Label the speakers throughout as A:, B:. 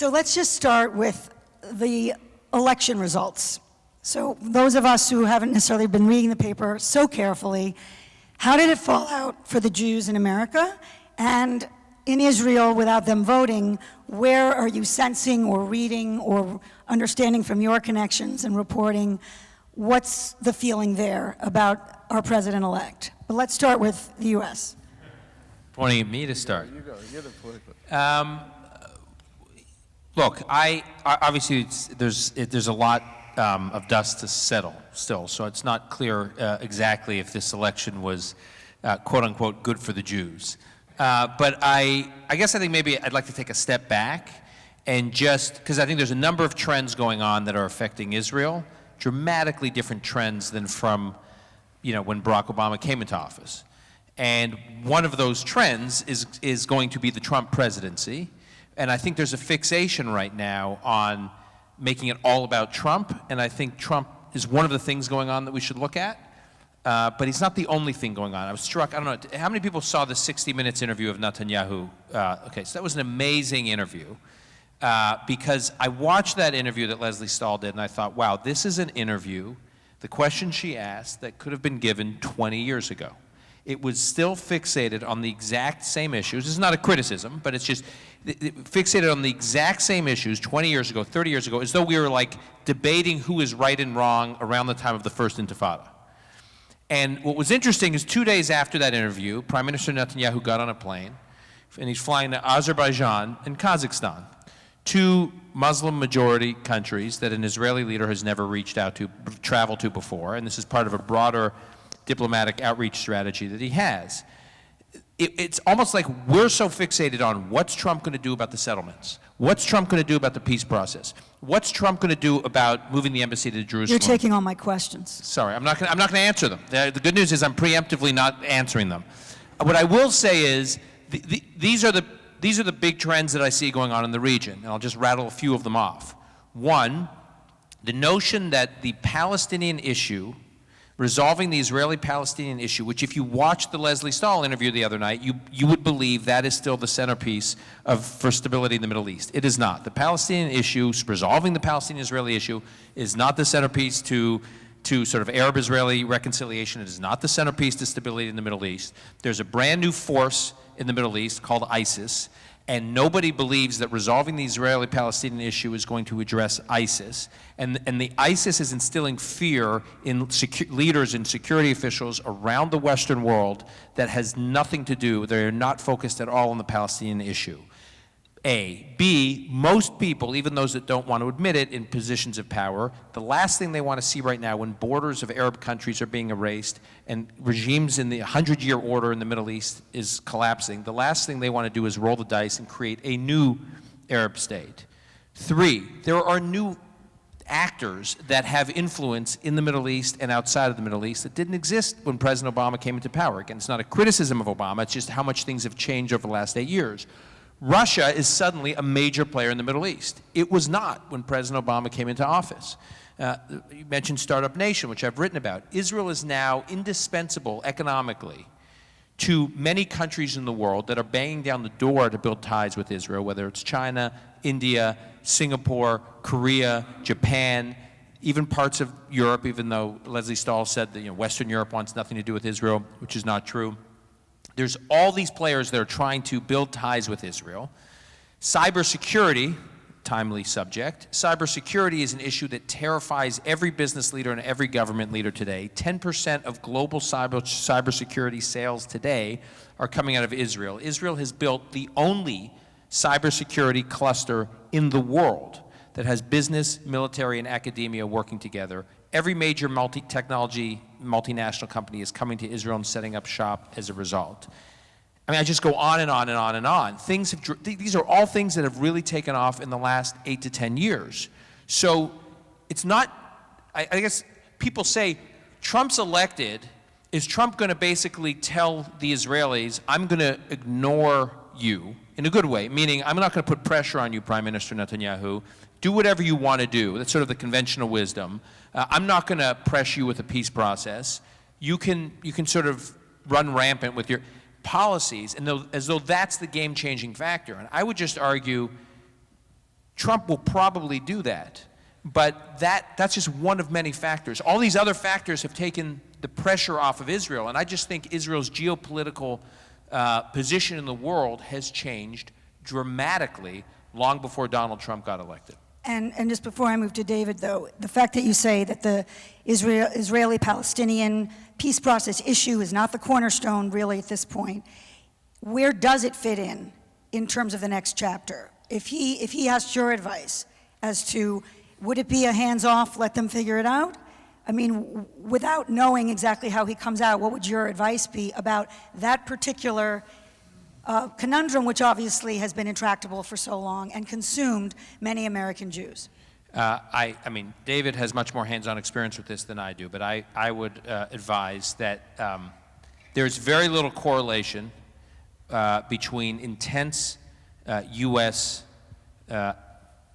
A: So let's just start with the election results. So those of us who haven't necessarily been reading the paper so carefully, how did it fall out for the Jews in America? And in Israel, without them voting, where are you sensing or reading or understanding from your connections and reporting, what's the feeling there about our president-elect? But let's start with the U.S.
B: Pointing at me to start.
C: You go. You're the political.
B: Look, obviously there's a lot of dust to settle still, so it's not clear exactly if this election was quote unquote good for the Jews. But I guess I think maybe I'd like to take a step back and just, because I think there's a number of trends going on that are affecting Israel, dramatically different trends than from, when Barack Obama came into office. And one of those trends is going to be the Trump presidency. And I think there's a fixation right now on making it all about Trump. And I think Trump is one of the things going on that we should look at. But he's not the only thing going on. I was struck, I don't know, how many people saw the 60 Minutes interview of Netanyahu? Okay, so that was an amazing interview. Because I watched that interview that Leslie Stahl did, and I thought, wow, this is an interview, the question she asked, that could have been given 20 years ago. It was still fixated on the exact same issues. This is not a criticism, but it's just fixated on the exact same issues 20 years ago, 30 years ago, as though we were like debating who is right and wrong around the time of the first Intifada. And what was interesting is 2 days after that interview, Prime Minister Netanyahu got on a plane, and he's flying to Azerbaijan and Kazakhstan, two Muslim-majority countries that an Israeli leader has never reached out to, traveled to before, and this is part of a broader diplomatic outreach strategy that he has. It's almost like we're so fixated on what's Trump going to do about the settlements? What's Trump going to do about the peace process? What's Trump going to do about moving the embassy to Jerusalem?
A: You're taking all my questions.
B: Sorry, I'm not going to answer them. The good news is I'm preemptively not answering them. What I will say is these are the big trends that I see going on in the region, and I'll just rattle a few of them off. One, the notion that the Palestinian issue, resolving the Israeli-Palestinian issue, which if you watched the Leslie Stahl interview the other night, you would believe that is still the centerpiece for stability in the Middle East. It is not. The Palestinian issue, resolving the Palestinian-Israeli issue, is not the centerpiece to sort of Arab-Israeli reconciliation. It is not the centerpiece to stability in the Middle East. There's a brand new force in the Middle East called ISIS, and nobody believes that resolving the Israeli-Palestinian issue is going to address ISIS. And the ISIS is instilling fear in leaders and security officials around the Western world that has nothing to do, they're not focused at all on the Palestinian issue. A. B, most people, even those that don't want to admit it, in positions of power, the last thing they want to see right now when borders of Arab countries are being erased and regimes in the 100-year order in the Middle East is collapsing, the last thing they want to do is roll the dice and create a new Arab state. 3, there are new actors that have influence in the Middle East and outside of the Middle East that didn't exist when President Obama came into power. Again, it's not a criticism of Obama, it's just how much things have changed over the last 8 years. Russia is suddenly a major player in the Middle East. It was not when President Obama came into office. You mentioned Startup Nation, which I've written about. Israel is now indispensable economically to many countries in the world that are banging down the door to build ties with Israel, whether it's China, India, Singapore, Korea, Japan, even parts of Europe, even though Leslie Stahl said that Western Europe wants nothing to do with Israel, which is not true. There's all these players that are trying to build ties with Israel. Cybersecurity, timely subject. Cybersecurity is an issue that terrifies every business leader and every government leader today. 10% of global cybersecurity sales today are coming out of Israel. Israel has built the only cybersecurity cluster in the world that has business, military, and academia working together. Every major multi-technology, multinational company is coming to Israel and setting up shop as a result. I mean, I just go on and on and on and on. These are all things that have really taken off in the last 8 to 10 years. So it's not, I guess people say, Trump's elected, is Trump going to basically tell the Israelis, I'm going to ignore you in a good way, meaning I'm not going to put pressure on you, Prime Minister Netanyahu. Do whatever you want to do. That's sort of the conventional wisdom. I'm not going to press you with a peace process. You can sort of run rampant with your policies, and as though that's the game-changing factor. And I would just argue Trump will probably do that. But that's just one of many factors. All these other factors have taken the pressure off of Israel, and I just think Israel's geopolitical position in the world has changed dramatically long before Donald Trump got elected.
A: And just before I move to David, though, the fact that you say that the Israeli-Palestinian peace process issue is not the cornerstone really at this point, where does it fit in terms of the next chapter? If he asked your advice as to, would it be a hands-off, let them figure it out? I mean, without knowing exactly how he comes out, what would your advice be about that particular conundrum, which obviously has been intractable for so long and consumed many American Jews?
B: I mean, David has much more hands-on experience with this than I do, but I would advise that there's very little correlation between intense U.S.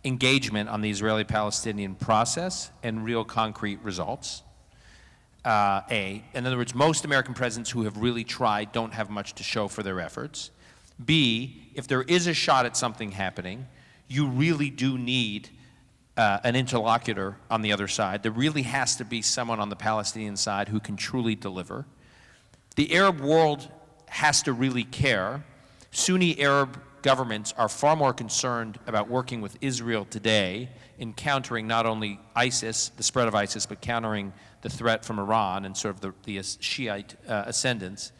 B: engagement on the Israeli-Palestinian process and real concrete results. A, in other words, most American presidents who have really tried don't have much to show for their efforts. B, if there is a shot at something happening, you really do need an interlocutor on the other side. There really has to be someone on the Palestinian side who can truly deliver. The Arab world has to really care. Sunni Arab governments are far more concerned about working with Israel today in countering not only ISIS, the spread of ISIS, but countering the threat from Iran and sort of the Shiite ascendants,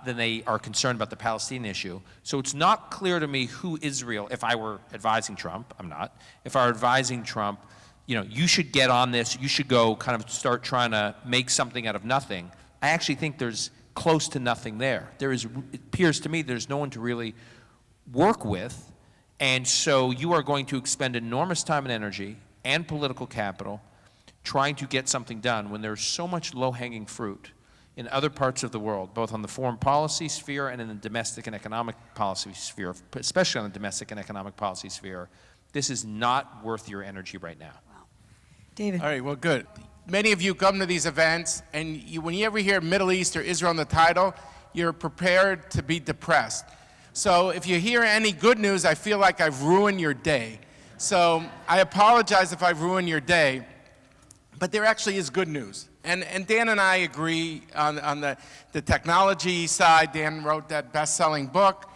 B: than they are concerned about the Palestinian issue. So it's not clear to me who Israel, if I were advising Trump, I'm not, if I were advising Trump, you should get on this, you should go kind of start trying to make something out of nothing. I actually think there's close to nothing there. It appears to me there's no one to really work with, and so you are going to expend enormous time and energy and political capital trying to get something done when there's so much low-hanging fruit in other parts of the world, both on the foreign policy sphere and in the domestic and economic policy sphere, especially on the domestic and economic policy sphere. This is not worth your energy right now.
A: Wow. David.
C: All right, well, good. Many of you come to these events, and when you ever hear Middle East or Israel in the title, you're prepared to be depressed. So if you hear any good news, I feel like I've ruined your day. So I apologize if I've ruined your day, but there actually is good news. And Dan and I agree on the technology side. Dan wrote that best-selling book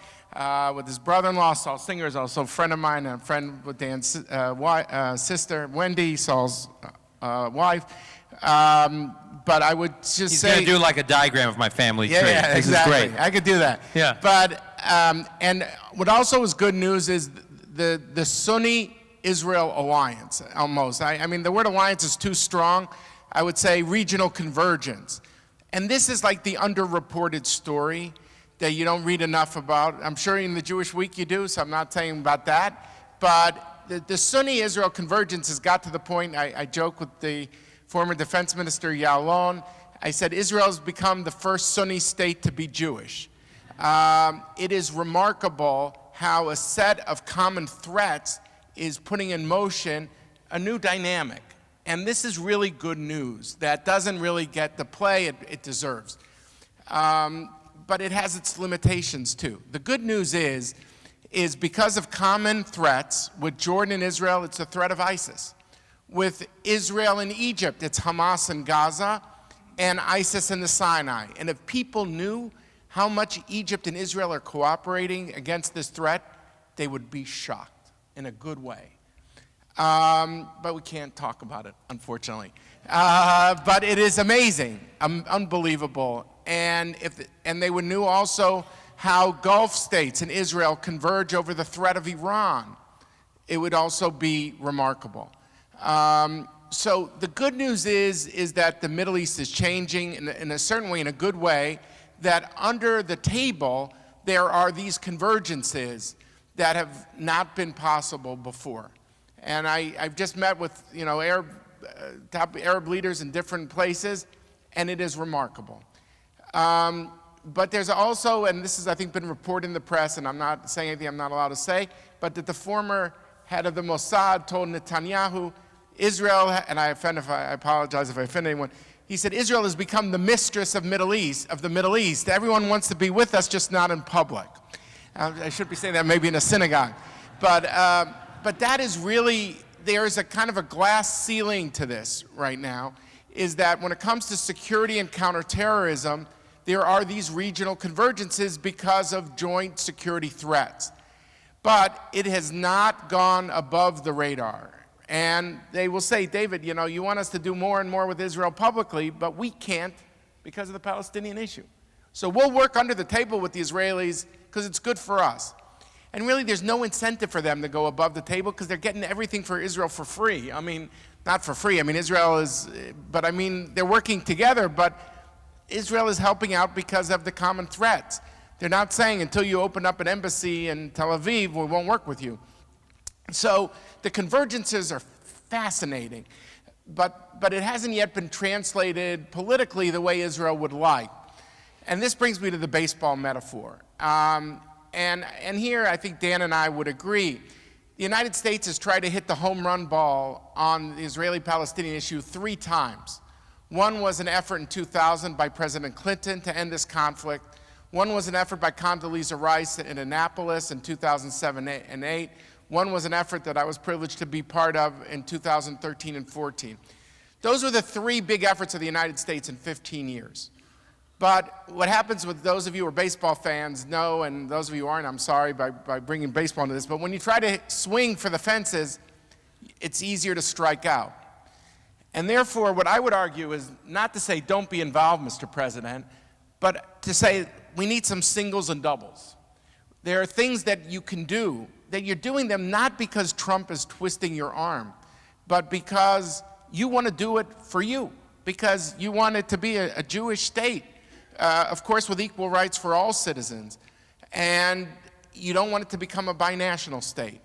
C: with his brother-in-law, Saul Singer, is also a friend of mine and a friend with Dan's sister, Wendy, Saul's wife. But I would just
B: He's
C: say—
B: going to do like a diagram of my family tree.
C: Yeah,
B: This
C: exactly.
B: is great.
C: I could do that.
B: Yeah.
C: But, and what also is good news is the Sunni-Israel alliance, almost. I mean, the word alliance is too strong. I would say regional convergence. And this is like the underreported story that you don't read enough about. I'm sure in the Jewish Week you do, so I'm not saying about that. But the Sunni-Israel convergence has got to the point, I joke with the former defense minister Yalon, I said Israel has become the first Sunni state to be Jewish. It is remarkable how a set of common threats is putting in motion a new dynamic. And this is really good news that doesn't really get the play it deserves. But it has its limitations too. The good news is because of common threats, with Jordan and Israel, it's the threat of ISIS. With Israel and Egypt, it's Hamas in Gaza and ISIS in the Sinai. And if people knew how much Egypt and Israel are cooperating against this threat, they would be shocked in a good way. But we can't talk about it, unfortunately. But it is amazing, unbelievable. And they would know also how Gulf states and Israel converge over the threat of Iran. It would also be remarkable. So the good news is that the Middle East is changing in a certain way, in a good way, that under the table there are these convergences that have not been possible before. And I've just met with top Arab leaders in different places, and it is remarkable. But there's also, and this has I think been reported in the press, and I'm not saying anything I'm not allowed to say, but that the former head of the Mossad told Netanyahu, Israel, and I apologize if I offend anyone, he said Israel has become the mistress of the Middle East. Everyone wants to be with us, just not in public. I should be saying that maybe in a synagogue. But but that is really, there's a kind of a glass ceiling to this right now, is that when it comes to security and counterterrorism, there are these regional convergences because of joint security threats. But it has not gone above the radar. And they will say, David, you know, you want us to do more and more with Israel publicly, but we can't because of the Palestinian issue. So we'll work under the table with the Israelis because it's good for us. And really, there's no incentive for them to go above the table because they're getting everything for Israel for free. I mean, not for free. I mean, Israel is, but I mean, they're working together, but Israel is helping out because of the common threats. They're not saying until you open up an embassy in Tel Aviv, we won't work with you. So the convergences are fascinating, but it hasn't yet been translated politically the way Israel would like. And this brings me to the baseball metaphor. And here I think Dan and I would agree. The United States has tried to hit the home run ball on the Israeli-Palestinian issue 3 times. One was an effort in 2000 by President Clinton to end this conflict. One was an effort by Condoleezza Rice in Annapolis in 2007 and 8. One was an effort that I was privileged to be part of in 2013 and 14. Those were the 3 big efforts of the United States in 15 years. But what happens with those of you who are baseball fans know, and those of you who aren't, I'm sorry by bringing baseball into this, but when you try to swing for the fences, it's easier to strike out. And therefore, what I would argue is not to say don't be involved, Mr. President, but to say we need some singles and doubles. There are things that you can do, that you're doing them not because Trump is twisting your arm, but because you want to do it for you, because you want it to be a Jewish state, of course with equal rights for all citizens, and you don't want it to become a binational state.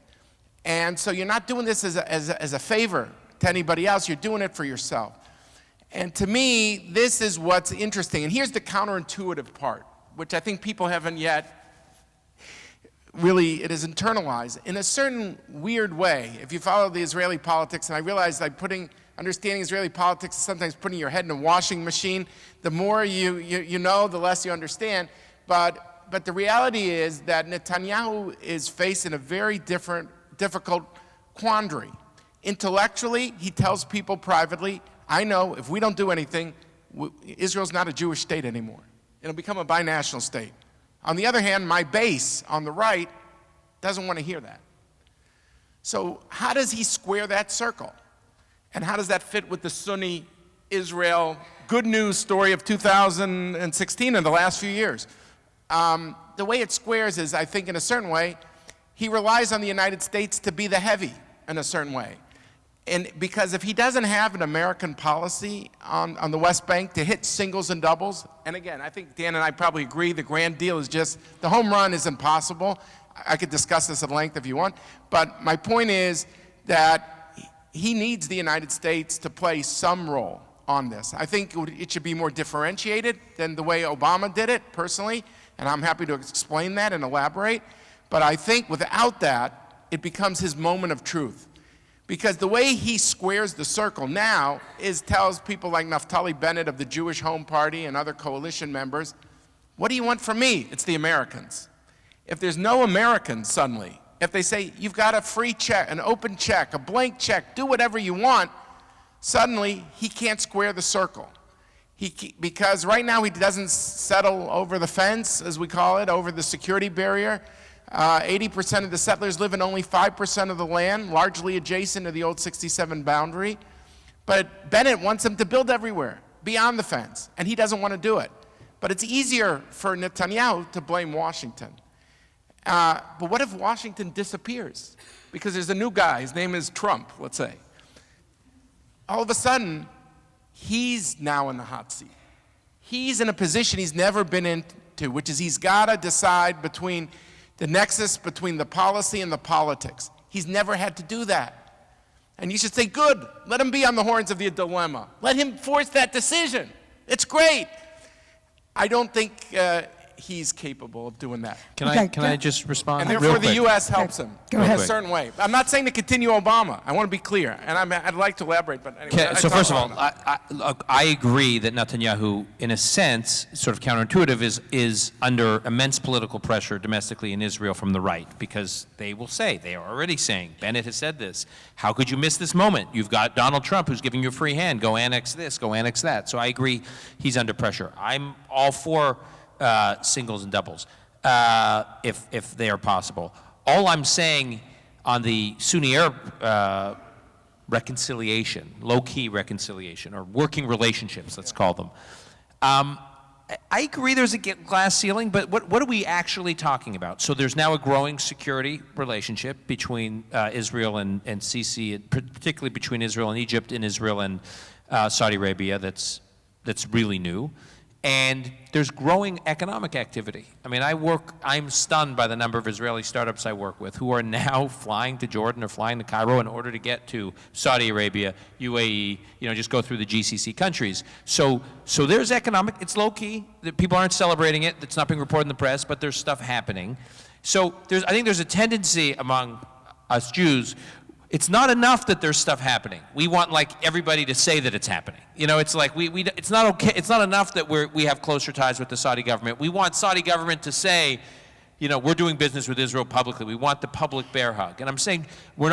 C: And so you're not doing this as a favor to anybody else, you're doing it for yourself. And to me, this is what's interesting. And here's the counterintuitive part, which I think people haven't yet really, it is internalized. In a certain weird way, if you follow the Israeli politics, and I realize that understanding Israeli politics is sometimes putting your head in a washing machine. The more you know, the less you understand. But the reality is that Netanyahu is facing a very difficult quandary. Intellectually, he tells people privately, I know if we don't do anything, Israel's not a Jewish state anymore. It'll become a binational state. On the other hand, my base on the right doesn't want to hear that. So how does he square that circle? And how does that fit with the Sunni Israel good news story of 2016 and the last few years? The way it squares is, I think in a certain way, he relies on the United States to be the heavy in a certain way. And because if he doesn't have an American policy on the West Bank to hit singles and doubles, and again, I think Dan and I probably agree the grand deal is just, the home run is impossible. I could discuss this at length if you want, but my point is that he needs the United States to play some role on this. I think it should be more differentiated than the way Obama did it, personally, and I'm happy to explain that and elaborate, but I think without that, it becomes his moment of truth. Because the way he squares the circle now tells people like Naftali Bennett of the Jewish Home Party and other coalition members, what do you want from me? It's the Americans. If there's no Americans suddenly, if they say you've got a free check, an open check, a blank check, do whatever you want, suddenly he can't square the circle. Because right now he doesn't settle over the fence, as we call it, over the security barrier. 80% of the settlers live in only 5% of the land, largely adjacent to the old 67 boundary. But Bennett wants them to build everywhere, beyond the fence, and he doesn't want to do it. But it's easier for Netanyahu to blame Washington. But what if Washington disappears? Because there's a new guy, his name is Trump, let's say. All of a sudden, he's now in the hot seat. He's in a position he's never been into, which is he's got to decide between the nexus between the policy and the politics. He's never had to do that. And you should say, good, let him be on the horns of the dilemma. Let him force that decision. It's great. I don't think he's capable of doing that.
B: Can
A: Okay,
B: I just respond
C: And
B: real
C: therefore, the
B: quick?
C: U.S. helps him
A: Go
C: in
A: ahead.
C: a certain way. I'm not saying to continue Obama. I want to be clear, and I'd like to elaborate, but anyway.
B: Okay,
C: I
B: so
C: talk
B: first of
C: long
B: all,
C: enough.
B: look, I agree that Netanyahu, in a sense, sort of counterintuitive, is under immense political pressure domestically in Israel from the right, because they will say, they are already saying, Bennett has said this, how could you miss this moment? You've got Donald Trump who's giving you a free hand, go annex this, go annex that. So I agree he's under pressure. I'm all for singles and doubles, if they are possible. All I'm saying on the Sunni-Arab reconciliation, low-key reconciliation, or working relationships, let's call them. I agree there's a glass ceiling, but what are we actually talking about? So there's now a growing security relationship between Israel and Sisi, particularly between Israel and Egypt, and Israel and Saudi Arabia, that's really new. And there's growing economic activity. I mean, I'm stunned by the number of Israeli startups I work with who are now flying to Jordan or flying to Cairo in order to get to Saudi Arabia, UAE, just go through the GCC countries. So there's economic, it's low key, that people aren't celebrating it, it's not being reported in the press, but there's stuff happening. So I think there's a tendency among us Jews. It's not enough that there's stuff happening. We want everybody to say that it's happening. It's like it's not okay. It's not enough that we have closer ties with the Saudi government. We want Saudi government to say, we're doing business with Israel publicly. We want the public bear hug. And I'm saying we're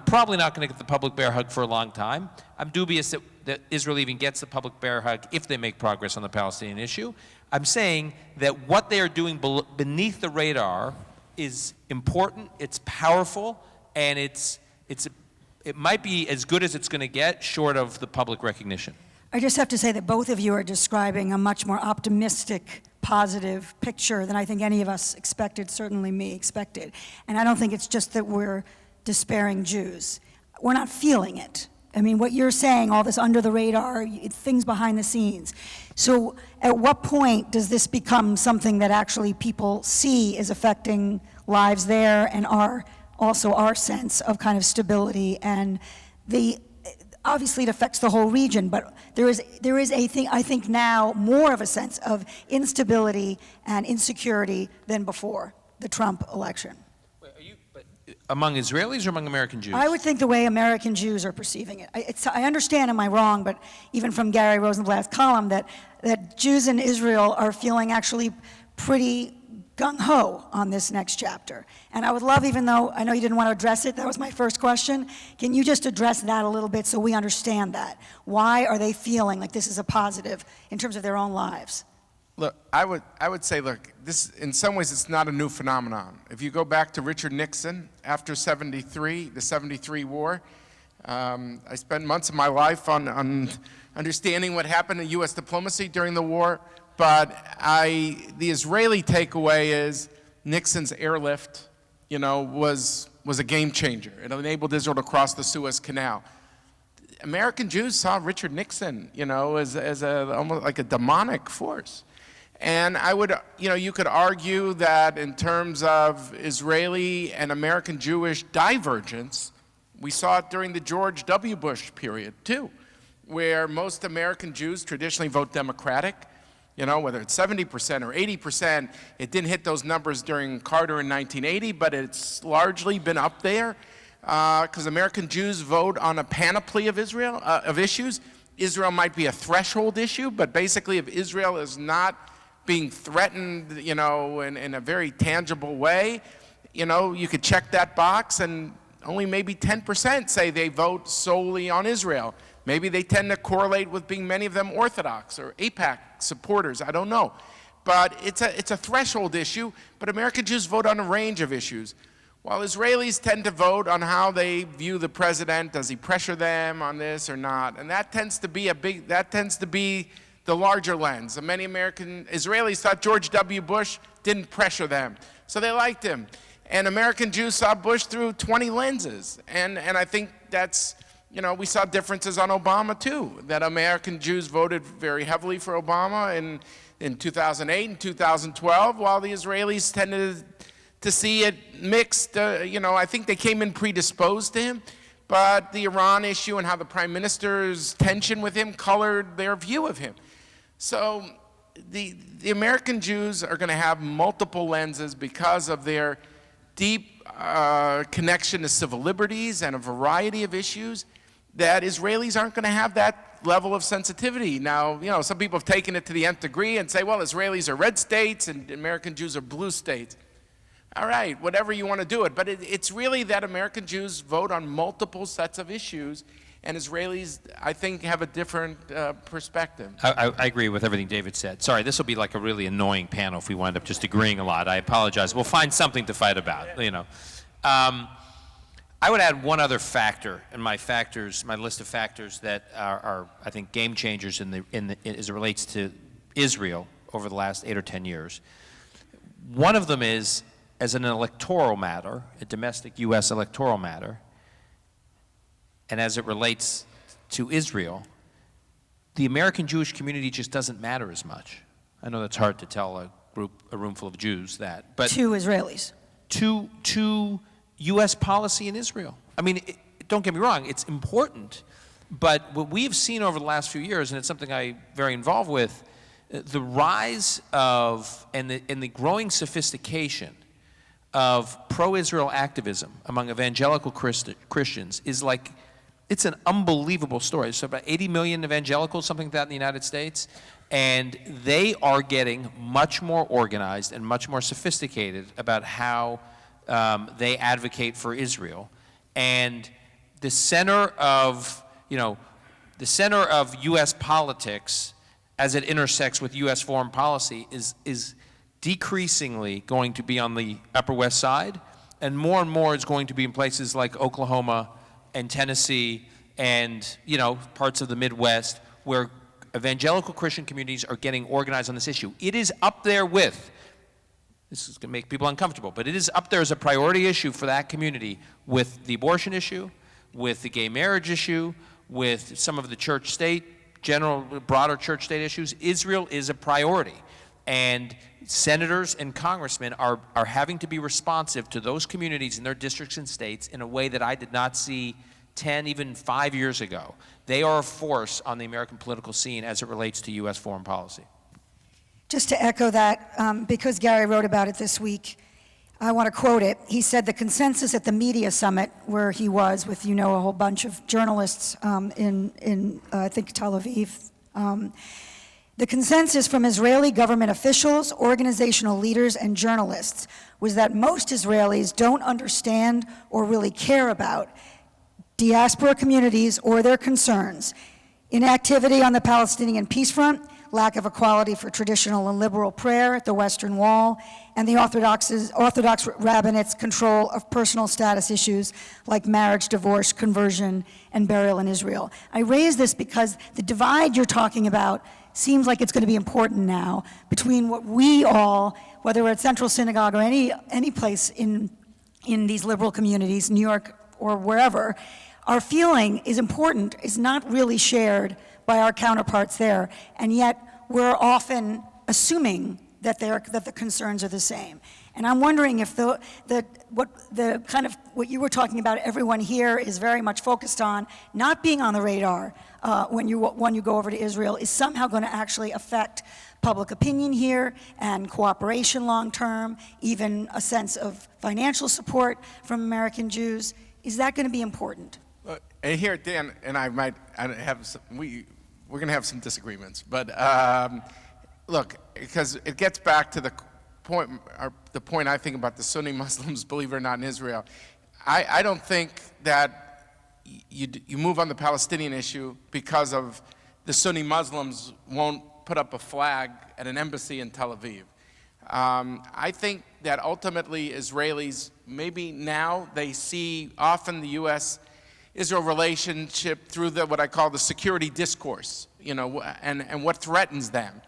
B: probably not going to get the public bear hug for a long time. I'm dubious that Israel even gets the public bear hug if they make progress on the Palestinian issue. I'm saying that what they are doing beneath the radar is important. It's powerful, and it might be as good as it's going to get, short of the public recognition.
A: I just have to say that both of you are describing a much more optimistic, positive picture than I think any of us expected, certainly me expected. And I don't think it's just that we're despairing Jews. We're not feeling it. I mean, what you're saying, all this under the radar, things behind the scenes. So at what point does this become something that actually people see is affecting lives there and also our sense of kind of stability, and obviously it affects the whole region, but there is I think now more of a sense of instability and insecurity than before the Trump election.
B: Among Israelis or among American Jews?
A: I would think the way American Jews are perceiving it. I understand, am I wrong, but even from Gary Rosenblatt's column, that Jews in Israel are feeling actually pretty gung-ho on this next chapter. And I would love, even though I know you didn't want to address it, that was my first question, can you just address that a little bit so we understand that? Why are they feeling like this is a positive in terms of their own lives?
C: Look, I would say, look, this, in some ways, it's not a new phenomenon. If you go back to Richard Nixon after '73, the '73 war, I spent months of my life on understanding what happened in U.S. diplomacy during the war. But the Israeli takeaway is Nixon's airlift, was a game changer. It enabled Israel to cross the Suez Canal. American Jews saw Richard Nixon, as almost like a demonic force. And you could argue that in terms of Israeli and American Jewish divergence, we saw it during the George W. Bush period too, where most American Jews traditionally vote Democratic. Whether it's 70% or 80%, it didn't hit those numbers during Carter in 1980, but it's largely been up there because American Jews vote on a panoply of issues. Israel might be a threshold issue, but basically if Israel is not being threatened, in a very tangible way, you could check that box, and only maybe 10% say they vote solely on Israel. Maybe they tend to correlate with being many of them Orthodox or AIPAC supporters. I don't know. But it's a threshold issue, but American Jews vote on a range of issues. While Israelis tend to vote on how they view the president, does he pressure them on this or not? And that tends to be the larger lens. Many American Israelis thought George W. Bush didn't pressure them, so they liked him. And American Jews saw Bush through 20 lenses. And I think that's, we saw differences on Obama too, that American Jews voted very heavily for Obama in 2008 and 2012, while the Israelis tended to see it mixed. I think they came in predisposed to him, but the Iran issue and how the prime minister's tension with him colored their view of him. So the American Jews are going to have multiple lenses because of their deep connection to civil liberties and a variety of issues that Israelis aren't going to have that level of sensitivity. Now, you know, some people have taken it to the nth degree and say, well, Israelis are red states and American Jews are blue states. All right, whatever you want to do it. But it's really that American Jews vote on multiple sets of issues, and Israelis, I think, have a different perspective.
B: I agree with everything David said. Sorry, this will be like a really annoying panel if we wind up just agreeing a lot. I apologize. We'll find something to fight about, you know. I would add one other factor in my list of factors that are I think, game changers as it relates to Israel over the last 8 or 10 years. One of them is, as an electoral matter, a domestic U.S. electoral matter, and as it relates to Israel, the American Jewish community just doesn't matter as much. I know that's hard to tell a room full of Jews that, but
A: To Israelis.
B: to U.S. policy in Israel. I mean, don't get me wrong, it's important, but what we've seen over the last few years, and it's something I'm very involved with, the rise of and the growing sophistication of pro-Israel activism among evangelical Christians is like, it's an unbelievable story. So about 80 million evangelicals, something like that in the United States, and they are getting much more organized and much more sophisticated about how they advocate for Israel. And the center of, U.S. politics as it intersects with U.S. foreign policy is decreasingly going to be on the Upper West Side, and more is going to be in places like Oklahoma and Tennessee and, parts of the Midwest where evangelical Christian communities are getting organized on this issue. It is up there with, this is going to make people uncomfortable, but it is up there as a priority issue for that community with the abortion issue, with the gay marriage issue, with some of the church-state, broader church-state issues. Israel is a priority. And senators and congressmen are having to be responsive to those communities in their districts and states in a way that I did not see 10, even 5 years ago. They are a force on the American political scene as it relates to U.S. foreign policy.
A: Just to echo that, because Gary wrote about it this week, I want to quote it. He said the consensus at the media summit where he was with, a whole bunch of journalists in I think, Tel Aviv, the consensus from Israeli government officials, organizational leaders, and journalists was that most Israelis don't understand or really care about diaspora communities or their concerns. Inactivity on the Palestinian peace front, lack of equality for traditional and liberal prayer at the Western Wall, and the Orthodox rabbinate's control of personal status issues like marriage, divorce, conversion, and burial in Israel. I raise this because the divide you're talking about seems like it's going to be important now between what we all, whether we're at Central Synagogue or any place in these liberal communities, New York or wherever, our feeling is important, is not really shared by our counterparts there, and yet we're often assuming that the concerns are the same. And I'm wondering if what you were talking about, everyone here is very much focused on not being on the radar when you go over to Israel, is somehow going to actually affect public opinion here and cooperation long term, even a sense of financial support from American Jews. Is that going to be important?
C: And here, Dan and I might have some, we're going to have some disagreements, but look, because it gets back to the point I think about the Sunni Muslims, believe it or not, in Israel. I don't think that you move on the Palestinian issue because of the Sunni Muslims won't put up a flag at an embassy in Tel Aviv. I think that ultimately Israelis, maybe now they see often the U.S.-Israel relationship through what I call the security discourse, and what threatens them.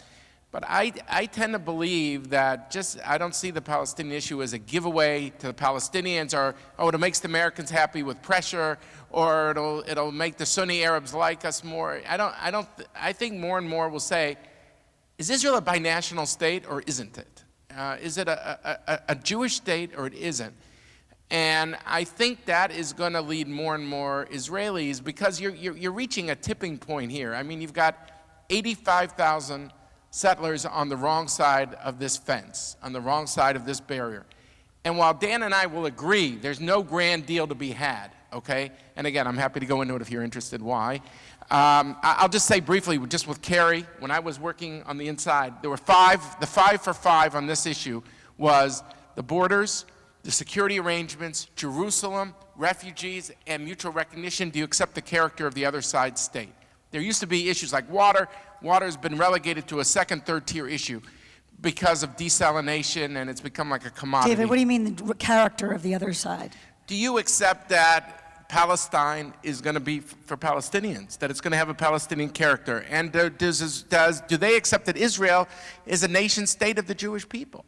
C: But I tend to believe that I don't see the Palestinian issue as a giveaway to the Palestinians, or it makes the Americans happy with pressure, or it'll make the Sunni Arabs like us more. I think more and more will say, is Israel a binational state or isn't it? Is it a Jewish state or it isn't? And I think that is going to lead more and more Israelis, because you're reaching a tipping point here. I mean, you've got 85,000 settlers on the wrong side of this fence, on the wrong side of this barrier. And while Dan and I will agree there's no grand deal to be had, okay? And again, I'm happy to go into it if you're interested why. I'll just say briefly, just with Carrie, when I was working on the inside, there were the 5 for 5 on this issue was the borders, the security arrangements, Jerusalem, refugees, and mutual recognition. Do you accept the character of the other side's state? There used to be issues like water. Water has been relegated to a second, third tier issue because of desalination, and it's become like a commodity.
A: David, what do you mean the character of the other side?
C: Do you accept that Palestine is going to be for Palestinians, that it's going to have a Palestinian character? And do they accept that Israel is a nation state of the Jewish people?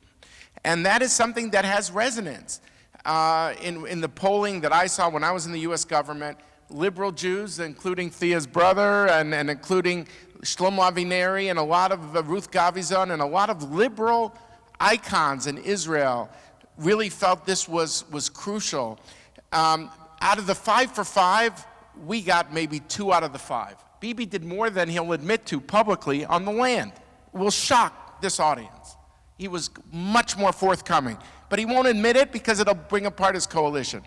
C: And that is something that has resonance. In the polling that I saw when I was in the U.S. government, liberal Jews, including Thea's brother and including Shlomo Avineri and a lot of Ruth Gavizon and a lot of liberal icons in Israel really felt this was crucial. Out of the 5 for 5, we got maybe 2 out of the 5. Bibi did more than he'll admit to publicly on the land. It will shock this audience. He was much more forthcoming, but he won't admit it because it'll bring apart his coalition.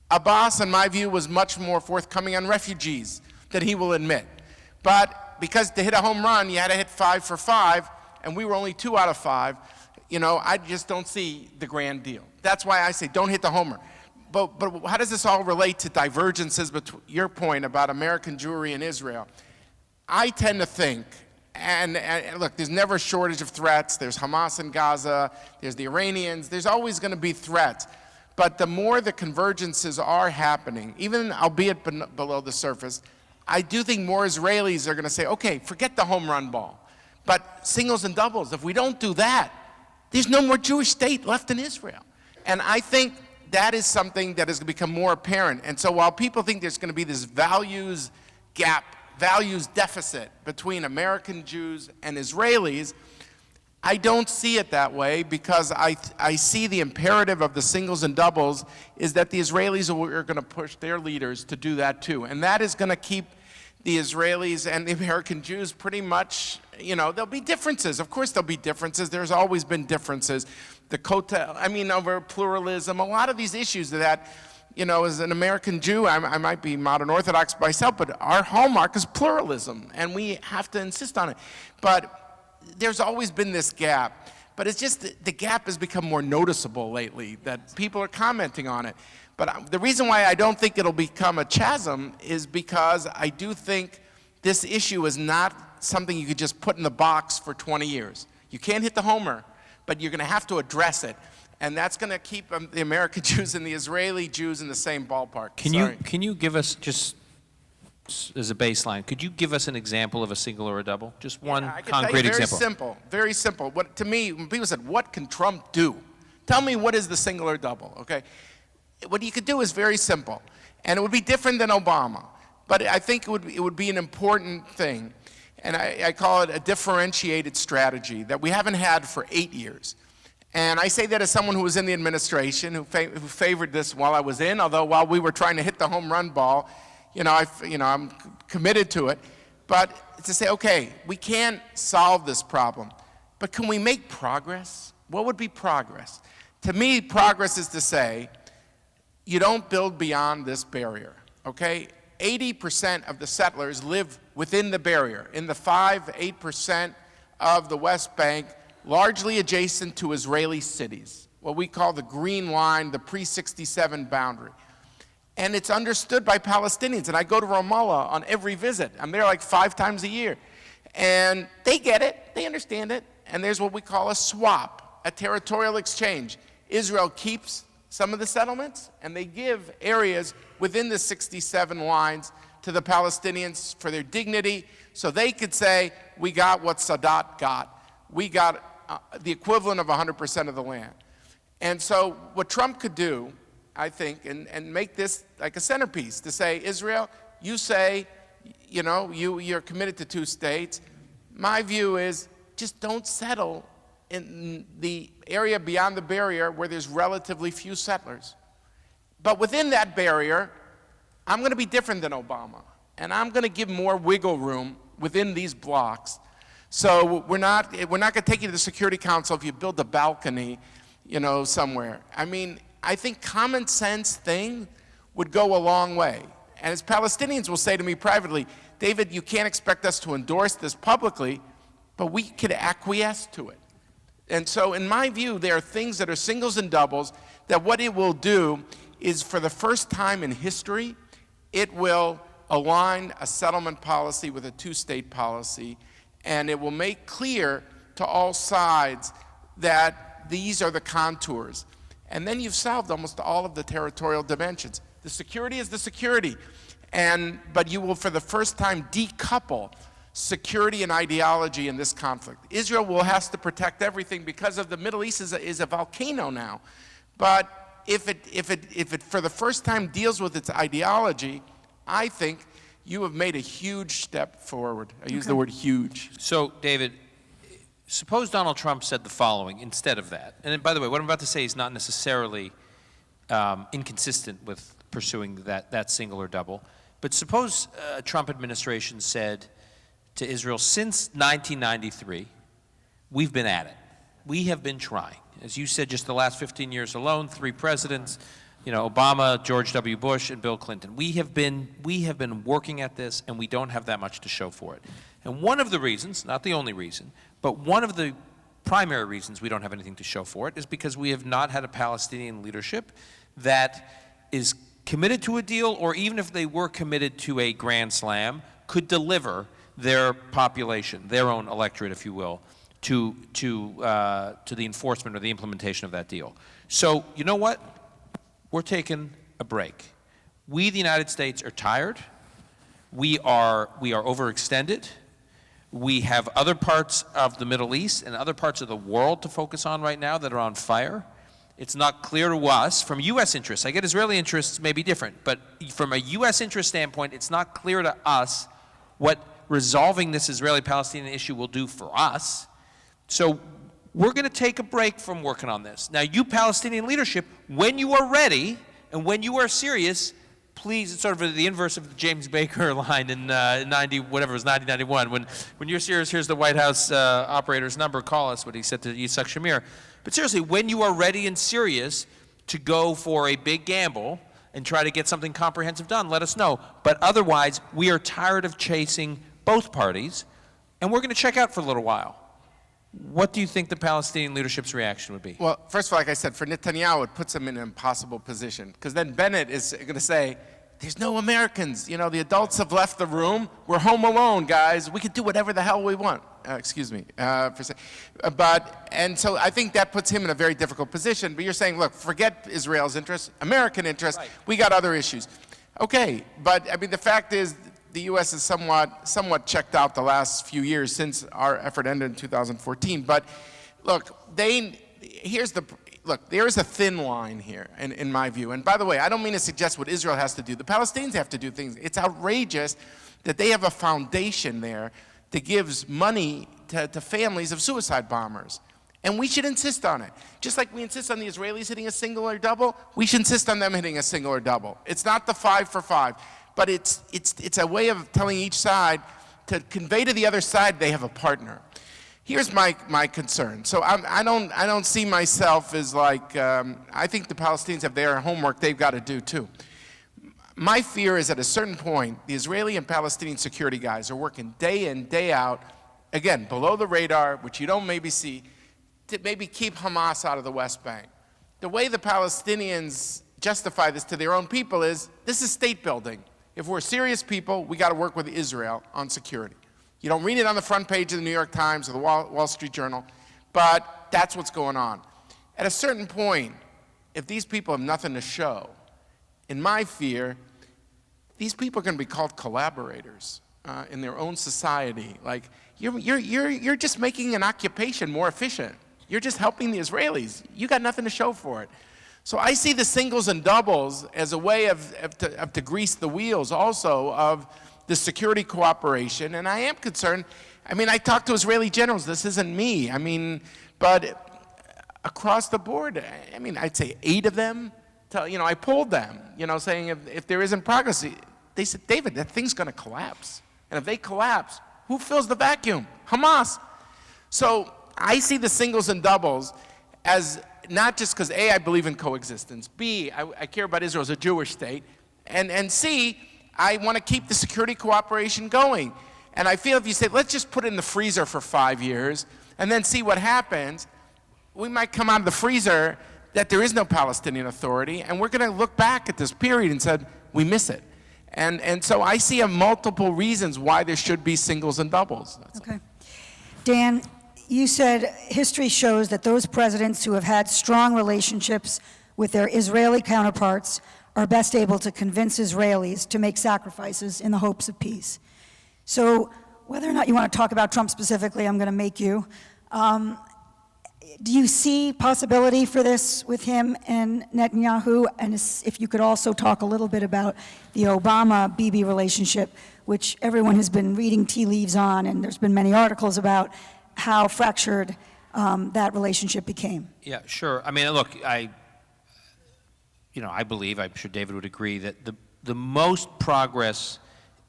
C: Abbas, in my view, was much more forthcoming on refugees than he will admit. But because to hit a home run, you had to hit 5 for 5, and we were only 2 out of 5, I just don't see the grand deal. That's why I say don't hit the homer. But how does this all relate to divergences between your point about American Jewry and Israel? I tend to think, and look, there's never a shortage of threats. There's Hamas in Gaza. There's the Iranians. There's always going to be threats. But the more the convergences are happening, even albeit below the surface, I do think more Israelis are going to say, okay, forget the home run ball, but singles and doubles. If we don't do that, there's no more Jewish state left in Israel. And I think that is something that has become more apparent. And so while people think there's going to be this values gap, values deficit between American Jews and Israelis, I don't see it that way because I see the imperative of the singles and doubles is that the Israelis are going to push their leaders to do that too. And that is going to keep the Israelis and the American Jews pretty much, there'll be differences. Of course there'll be differences. There's always been differences. Over pluralism, a lot of these issues that, as an American Jew, I might be modern Orthodox myself, but our hallmark is pluralism, and we have to insist on it. But there's always been this gap, but it's just the gap has become more noticeable lately, that people are commenting on it. But the reason why I don't think it'll become a chasm is because I do think this issue is not something you could just put in the box for 20 years. You can't hit the homer, but you're going to have to address it. And that's going to keep the American Jews and the Israeli Jews in the same ballpark.
B: Can you give us, just as a baseline, could you give us an example of a single or a double? Just one concrete example.
C: Very simple. To me, when people said, what can Trump do? Tell me what is the single or double, okay? What you could do is very simple. And it would be different than Obama. But I think it would be an important thing. And I call it a differentiated strategy that we haven't had for 8 years. And I say that as someone who was in the administration, who favored this while I was in, although while we were trying to hit the home run ball, I'm committed to it. But to say, okay, we can't solve this problem, but can we make progress? What would be progress? To me, progress is to say, you don't build beyond this barrier, okay? 80% of the settlers live within the barrier, in the 8% of the West Bank, largely adjacent to Israeli cities, what we call the Green Line, the pre-67 boundary. And it's understood by Palestinians. And I go to Ramallah on every visit. I'm there like 5 times a year. And they get it, they understand it. And there's what we call a swap, a territorial exchange. Israel keeps some of the settlements, and they give areas within the 67 lines to the Palestinians for their dignity, so they could say, we got what Sadat got. We got the equivalent of 100% of the land. And so what Trump could do, I think, and make this like a centerpiece, to say, Israel, you say, you're committed to 2 states. My view is just don't settle in the area beyond the barrier where there's relatively few settlers. But within that barrier, I'm going to be different than Obama, and I'm going to give more wiggle room within these blocks So we're not going to take you to the Security Council if you build a balcony, somewhere. I mean, I think common sense thing would go a long way. And as Palestinians will say to me privately, David, you can't expect us to endorse this publicly, but we could acquiesce to it. And so in my view, there are things that are singles and doubles that what it will do is, for the first time in history, it will align a settlement policy with a two-state policy, and it will make clear to all sides that these are the contours. And then you've solved almost all of the territorial dimensions. The security is the security, but you will, for the first time, decouple security and ideology in this conflict. Israel has to protect everything because of the Middle East is a volcano now. But if it for the first time deals with its ideology, I think you have made a huge step forward. I use the word huge.
B: So, David, suppose Donald Trump said the following instead of that. And by the way, what I'm about to say is not necessarily inconsistent with pursuing that single or double. But suppose a Trump administration said to Israel, since 1993, we've been at it. We have been trying. As you said, just the last 15 years alone, 3 presidents, Obama, George W. Bush, and Bill Clinton. We have been working at this, and we don't have that much to show for it. And one of the reasons, not the only reason, but one of the primary reasons we don't have anything to show for it is because we have not had a Palestinian leadership that is committed to a deal, or even if they were committed to a grand slam, could deliver their population, their own electorate, if you will, to the enforcement or the implementation of that deal. So, you know what? We're taking a break. We, the United States, are tired. We are overextended. We have other parts of the Middle East and other parts of the world to focus on right now that are on fire. It's not clear to us from U.S. interests. I get Israeli interests may be different, but from a U.S. interest standpoint, it's not clear to us what resolving this Israeli-Palestinian issue will do for us. So we're going to take a break from working on this. Now, you Palestinian leadership, when you are ready and when you are serious, please, it's sort of the inverse of the James Baker line in 1991. When you're serious, here's the White House operator's number, call us, what he said to Yitzhak Shamir. But seriously, when you are ready and serious to go for a big gamble and try to get something comprehensive done, let us know. But otherwise, we are tired of chasing both parties, and we're going to check out for a little while. What do you think the Palestinian leadership's reaction would be?
C: Well, first of all, like I said, for Netanyahu, it puts him in an impossible position, because then Bennett is going to say, there's no Americans. The adults have left the room. We're home alone, guys. We can do whatever the hell we want. Excuse me. And so I think that puts him in a very difficult position. But you're saying, look, forget Israel's interests, American interests. Right. We got other issues. Okay, but I mean, the fact is, the U.S. is somewhat checked out the last few years since our effort ended in 2014. But look, there is a thin line here, in my view. And by the way, I don't mean to suggest what Israel has to do. The Palestinians have to do things. It's outrageous that they have a foundation there that gives money to families of suicide bombers. And we should insist on it. Just like we insist on the Israelis hitting a single or double, we should insist on them hitting a single or double. It's not the 5 for 5. But it's a way of telling each side to convey to the other side they have a partner. Here's my concern. So I don't see myself as like, I think the Palestinians have their homework they've got to do too. My fear is at a certain point, the Israeli and Palestinian security guys are working day in, day out, again, below the radar, which you don't maybe see, to maybe keep Hamas out of the West Bank. The way the Palestinians justify this to their own people is, this is state building. If we're serious people, we got to work with Israel on security. You don't read it on the front page of the New York Times or the Wall Street Journal, but that's what's going on. At a certain point, if these people have nothing to show, in my fear, these people are going to be called collaborators in their own society. Like, you're just making an occupation more efficient. You're just helping the Israelis. You got nothing to show for it. So I see the singles and doubles as a way to grease the wheels also of the security cooperation. And I am concerned. I mean, I talked to Israeli generals. This isn't me. I mean, but across the board, I mean, I'd say 8 of them, I polled them, saying if there isn't progress, they said, David, that thing's going to collapse. And if they collapse, who fills the vacuum? Hamas. So I see the singles and doubles as not just because A, I believe in coexistence, B, I care about Israel as a Jewish state, and C, I want to keep the security cooperation going. And I feel if you say, let's just put it in the freezer for 5 years and then see what happens, we might come out of the freezer that there is no Palestinian Authority, and we're going to look back at this period and said, we miss it. And so I see multiple reasons why there should be singles and doubles.
A: Okay. Dan, you said history shows that those presidents who have had strong relationships with their Israeli counterparts are best able to convince Israelis to make sacrifices in the hopes of peace. So whether or not you want to talk about Trump specifically, I'm going to make you. Do you see possibility for this with him and Netanyahu? And if you could also talk a little bit about the Obama-Bibi relationship, which everyone has been reading tea leaves on, and there's been many articles about how fractured that relationship became.
B: Yeah, sure. I mean, look, I believe, I'm sure David would agree, that the most progress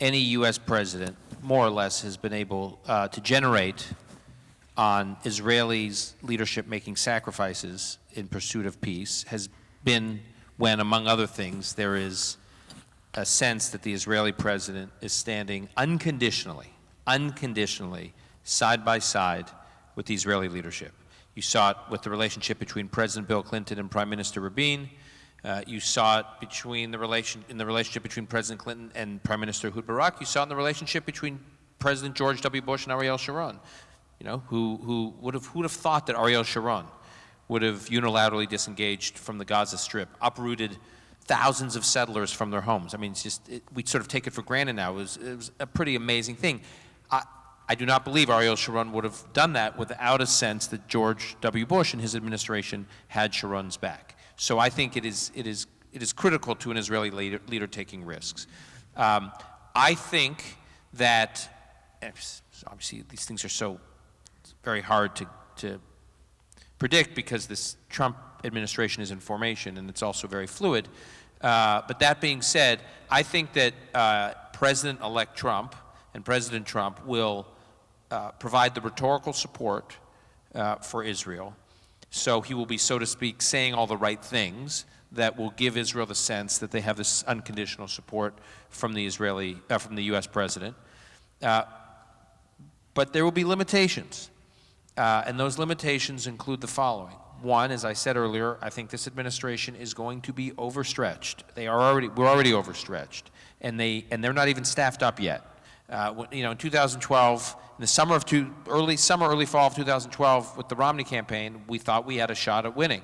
B: any U.S. president, more or less, has been able to generate on Israelis' leadership making sacrifices in pursuit of peace has been when, among other things, there is a sense that the Israeli president is standing unconditionally, side by side with the Israeli leadership. You saw it with the relationship between President Bill Clinton and Prime Minister Rabin. You saw it in the relationship between President Clinton and Prime Minister Ehud Barak. You saw it in the relationship between President George W. Bush and Ariel Sharon. Who would have thought that Ariel Sharon would have unilaterally disengaged from the Gaza Strip, uprooted thousands of settlers from their homes. I mean, we sort of take it for granted now. It was a pretty amazing thing. I do not believe Ariel Sharon would have done that without a sense that George W. Bush and his administration had Sharon's back. So I think it is critical to an Israeli leader taking risks. I think that, obviously these things are so very hard to predict because this Trump administration is in formation and it's also very fluid. But that being said, I think that President-elect Trump and President Trump will provide the rhetorical support for Israel. So he will be, so to speak, saying all the right things that will give Israel the sense that they have this unconditional support from the U.S. president. But there will be limitations. And those limitations include the following. One, as I said earlier, I think this administration is going to be overstretched. We're already overstretched, and they're not even staffed up yet. In 2012, in the early fall of 2012, with the Romney campaign, we thought we had a shot at winning.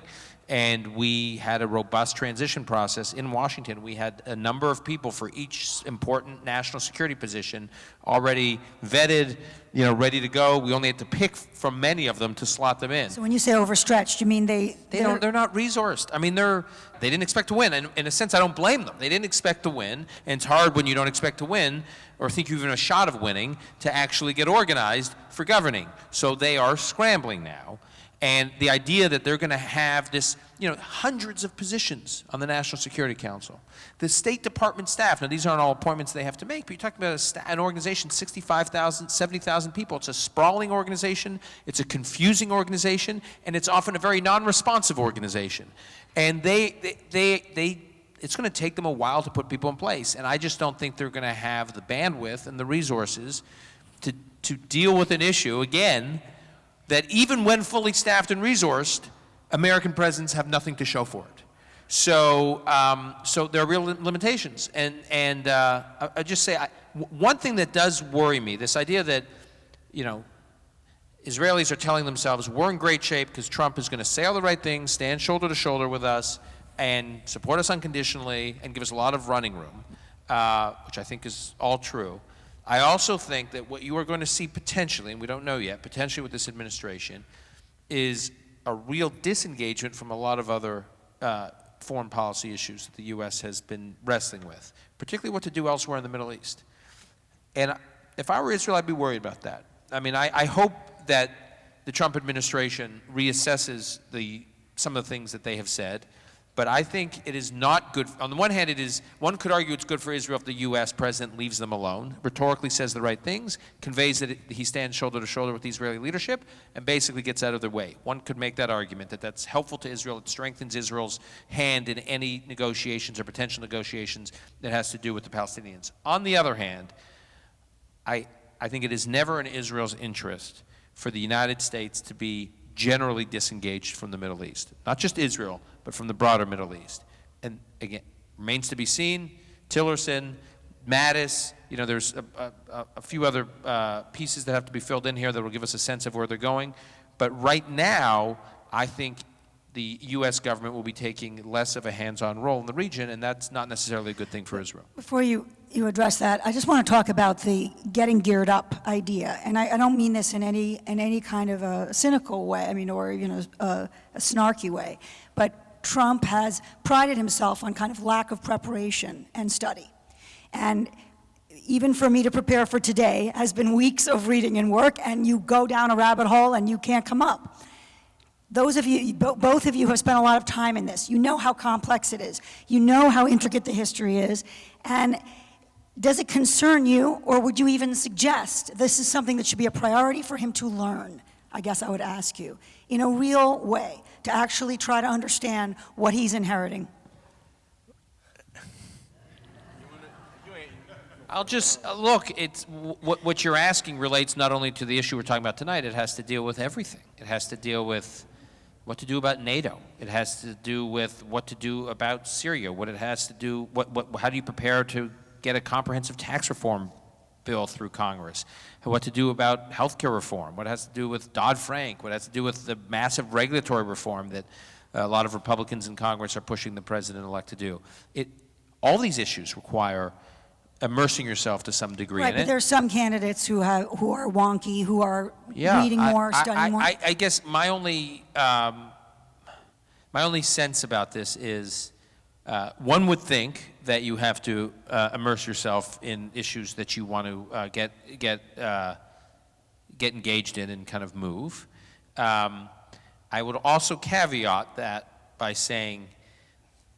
B: And we had a robust transition process in Washington. We had a number of people for each important national security position already vetted, ready to go. We only had to pick from many of them to slot them in.
A: So when you say overstretched, you mean they're
B: not resourced. I mean, they didn't expect to win. And in a sense, I don't blame them. They didn't expect to win. And it's hard when you don't expect to win or think you've even a shot of winning to actually get organized for governing. So they are scrambling now. And the idea that they're going to have this, hundreds of positions on the National Security Council. The State Department staff, now these aren't all appointments they have to make, but you're talking about an organization, 65,000, 70,000 people. It's a sprawling organization, it's a confusing organization, and it's often a very non-responsive organization. And it's going to take them a while to put people in place. And I just don't think they're going to have the bandwidth and the resources to deal with an issue, again, that even when fully staffed and resourced, American presidents have nothing to show for it. So there are real limitations. And I just say, one thing that does worry me, this idea that, Israelis are telling themselves, we're in great shape because Trump is going to say all the right things, stand shoulder to shoulder with us, and support us unconditionally, and give us a lot of running room, which I think is all true. I also think that what you are going to see potentially, and we don't know yet, potentially with this administration, is a real disengagement from a lot of other foreign policy issues that the U.S. has been wrestling with, particularly what to do elsewhere in the Middle East. And if I were Israel, I'd be worried about that. I mean, I hope that the Trump administration reassesses some of the things that they have said, But I think it is not good. On the one hand, one could argue it's good for Israel if the U.S. president leaves them alone, rhetorically says the right things, conveys that he stands shoulder to shoulder with the Israeli leadership, and basically gets out of their way. One could make that argument, that that's helpful to Israel. It strengthens Israel's hand in any negotiations or potential negotiations that has to do with the Palestinians. On the other hand, I think it is never in Israel's interest for the United States to be generally disengaged from the Middle East. Not just Israel, but from the broader Middle East. And again, remains to be seen. Tillerson, Mattis, there's a few other pieces that have to be filled in here that will give us a sense of where they're going. But right now, I think the U.S. government will be taking less of a hands-on role in the region, and that's not necessarily a good thing for Israel.
A: Before you address that, I just want to talk about the getting geared up idea. And I don't mean this in any kind of a cynical way, or a snarky way. But Trump has prided himself on kind of lack of preparation and study. And even for me to prepare for today has been weeks of reading and work, and you go down a rabbit hole and you can't come up. Those of you, both of you have spent a lot of time in this. You know how complex it is. You know how intricate the history is. And does it concern you, or would you even suggest this is something that should be a priority for him to learn? I guess I would ask you, in a real way, to actually try to understand what he's inheriting.
B: I'll just, look, what you're asking relates not only to the issue we're talking about tonight, it has to deal with everything. It has to deal with what to do about NATO. It has to do with what to do about Syria, what it has to do, how do you prepare to get a comprehensive tax reform bill through Congress, what to do about healthcare reform, what has to do with Dodd-Frank, what has to do with the massive regulatory reform that a lot of Republicans in Congress are pushing the president-elect to do. All these issues require immersing yourself to some degree in it.
A: Right, but there's some candidates who are wonky, who are reading more, studying more.
B: I guess my only sense about this is one would think that you have to immerse yourself in issues that you want to get engaged in and kind of move. I would also caveat that by saying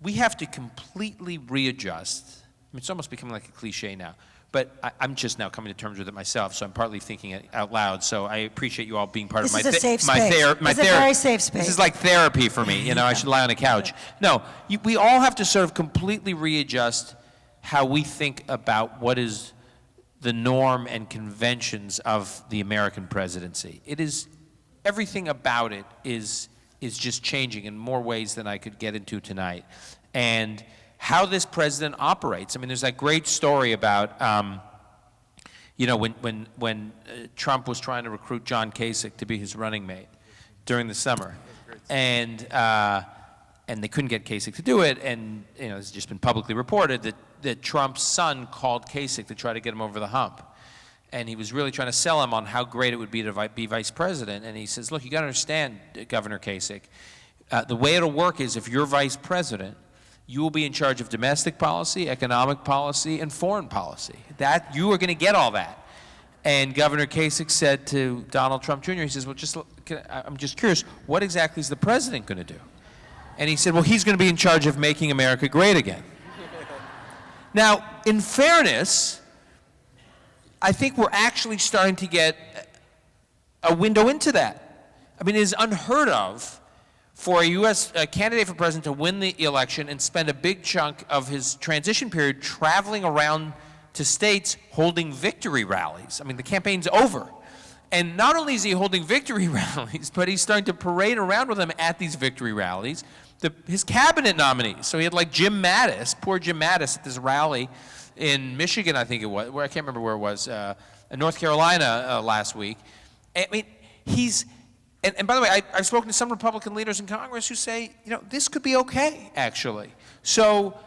B: we have to completely readjust. It's almost becoming like a cliche now, but I'm just now coming to terms with it myself, so I'm partly thinking it out loud. So I appreciate you all being part of my
A: This is a very safe space.
B: This is like therapy for me. I should lie on a couch. No, we all have to sort of completely readjust how we think about what is the norm and conventions of the American presidency. Everything about it is just changing in more ways than I could get into tonight, and how this president operates. There's that great story about, when Trump was trying to recruit John Kasich to be his running mate during the summer, and they couldn't get Kasich to do it, and it's just been publicly reported that Trump's son called Kasich to try to get him over the hump, and he was really trying to sell him on how great it would be to be vice president, and he says, look, you got to understand, Governor Kasich, the way it'll work is if you're vice president, you will be in charge of domestic policy, economic policy, and foreign policy. You are going to get all that. And Governor Kasich said to Donald Trump Jr., he says, well, I'm just curious, what exactly is the president going to do? And he said, well, he's going to be in charge of making America great again. Now, in fairness, I think we're actually starting to get a window into that. It is unheard of for a U.S. Candidate for president to win the election and spend a big chunk of his transition period traveling around to states holding victory rallies. The campaign's over. And not only is he holding victory rallies, but he's starting to parade around with them at these victory rallies. His cabinet nominees. So he had like Jim Mattis, poor Jim Mattis at this rally in Michigan, I think it was, I can't remember where it was, in North Carolina last week. And by the way, I've spoken to some Republican leaders in Congress who say, this could be okay, actually. So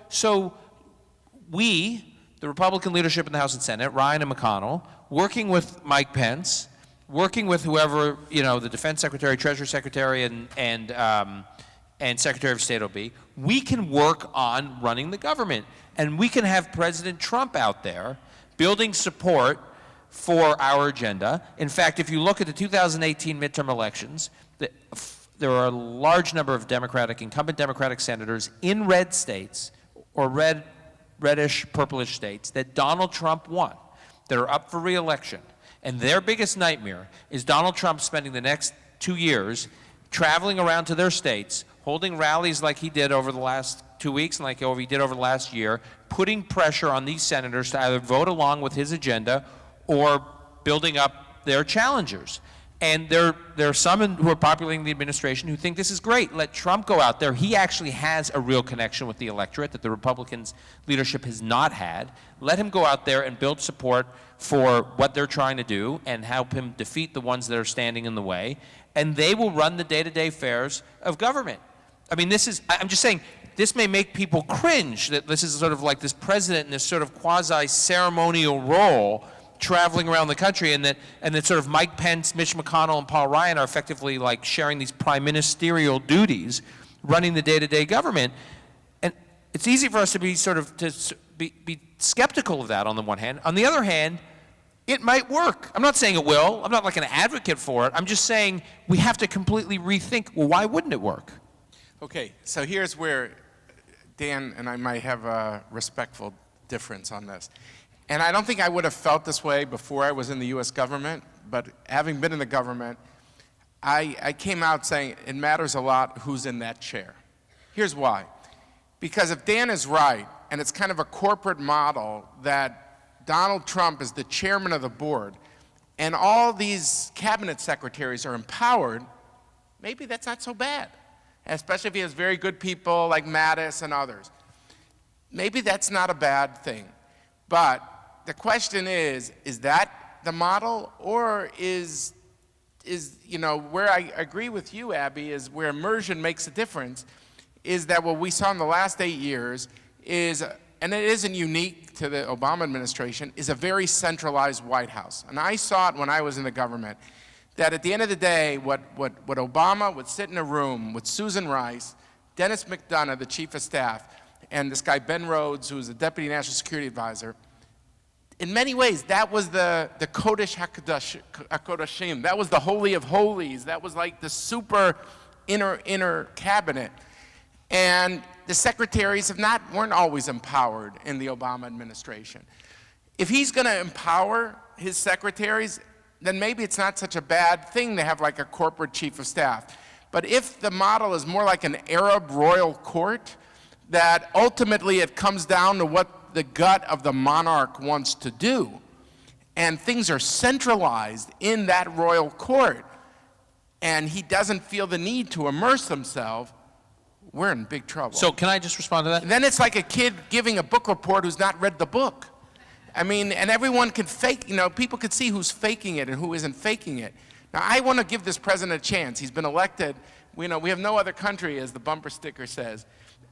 B: we, the Republican leadership in the House and Senate, Ryan and McConnell, working with Mike Pence, working with whoever, the Defense Secretary, Treasury Secretary, and Secretary of State will be, we can work on running the government. And we can have President Trump out there building support for our agenda. In fact, if you look at the 2018 midterm elections, there are a large number of incumbent Democratic senators in red states or reddish, purplish states that Donald Trump won, that are up for re-election. And their biggest nightmare is Donald Trump spending the next 2 years traveling around to their states, holding rallies like he did over the last 2 weeks and like he did over the last year, putting pressure on these senators to either vote along with his agenda or building up their challengers. And there are some who are populating the administration who think this is great. Let Trump go out there. He actually has a real connection with the electorate that the Republicans' leadership has not had. Let him go out there and build support for what they're trying to do and help him defeat the ones that are standing in the way. And they will run the day-to-day affairs of government. I mean, I'm just saying, this may make people cringe that this is sort of like this president in this sort of quasi-ceremonial role traveling around the country, and that sort of Mike Pence, Mitch McConnell, and Paul Ryan are effectively like sharing these prime ministerial duties, running the day-to-day government. And it's easy for us to be be skeptical of that on the one hand. On the other hand, it might work. I'm not saying it will. I'm not like an advocate for it. I'm just saying we have to completely rethink, well, why wouldn't it work?
C: Okay, so here's where Dan and I might have a respectful difference on this. And I don't think I would have felt this way before I was in the US government, but having been in the government, I came out saying it matters a lot who's in that chair. Here's why. Because if Dan is right, and it's kind of a corporate model that Donald Trump is the chairman of the board, and all these cabinet secretaries are empowered, maybe that's not so bad. Especially if he has very good people like Mattis and others. Maybe that's not a bad thing. But the question is that the model, or is where I agree with you, Abby, is where immersion makes a difference, is that what we saw in the last 8 years is, and it isn't unique to the Obama administration, is a very centralized White House. And I saw it when I was in the government, that at the end of the day, what Obama would sit in a room with Susan Rice, Dennis McDonough, the chief of staff, and this guy Ben Rhodes, who was the deputy national security advisor. In many ways, that was the Kodesh HaKodashim. That was the Holy of Holies. That was like the super inner cabinet. And the secretaries weren't always empowered in the Obama administration. If he's going to empower his secretaries, then maybe it's not such a bad thing to have like a corporate chief of staff. But if the model is more like an Arab royal court, that ultimately it comes down to what the gut of the monarch wants to do, and things are centralized in that royal court, and he doesn't feel the need to immerse himself, we're in big trouble.
B: So can I just respond to that?
C: And then it's like a kid giving a book report who's not read the book. I mean, and everyone can fake, people can see who's faking it and who isn't faking it. Now, I want to give this president a chance. He's been elected. We have no other country, as the bumper sticker says.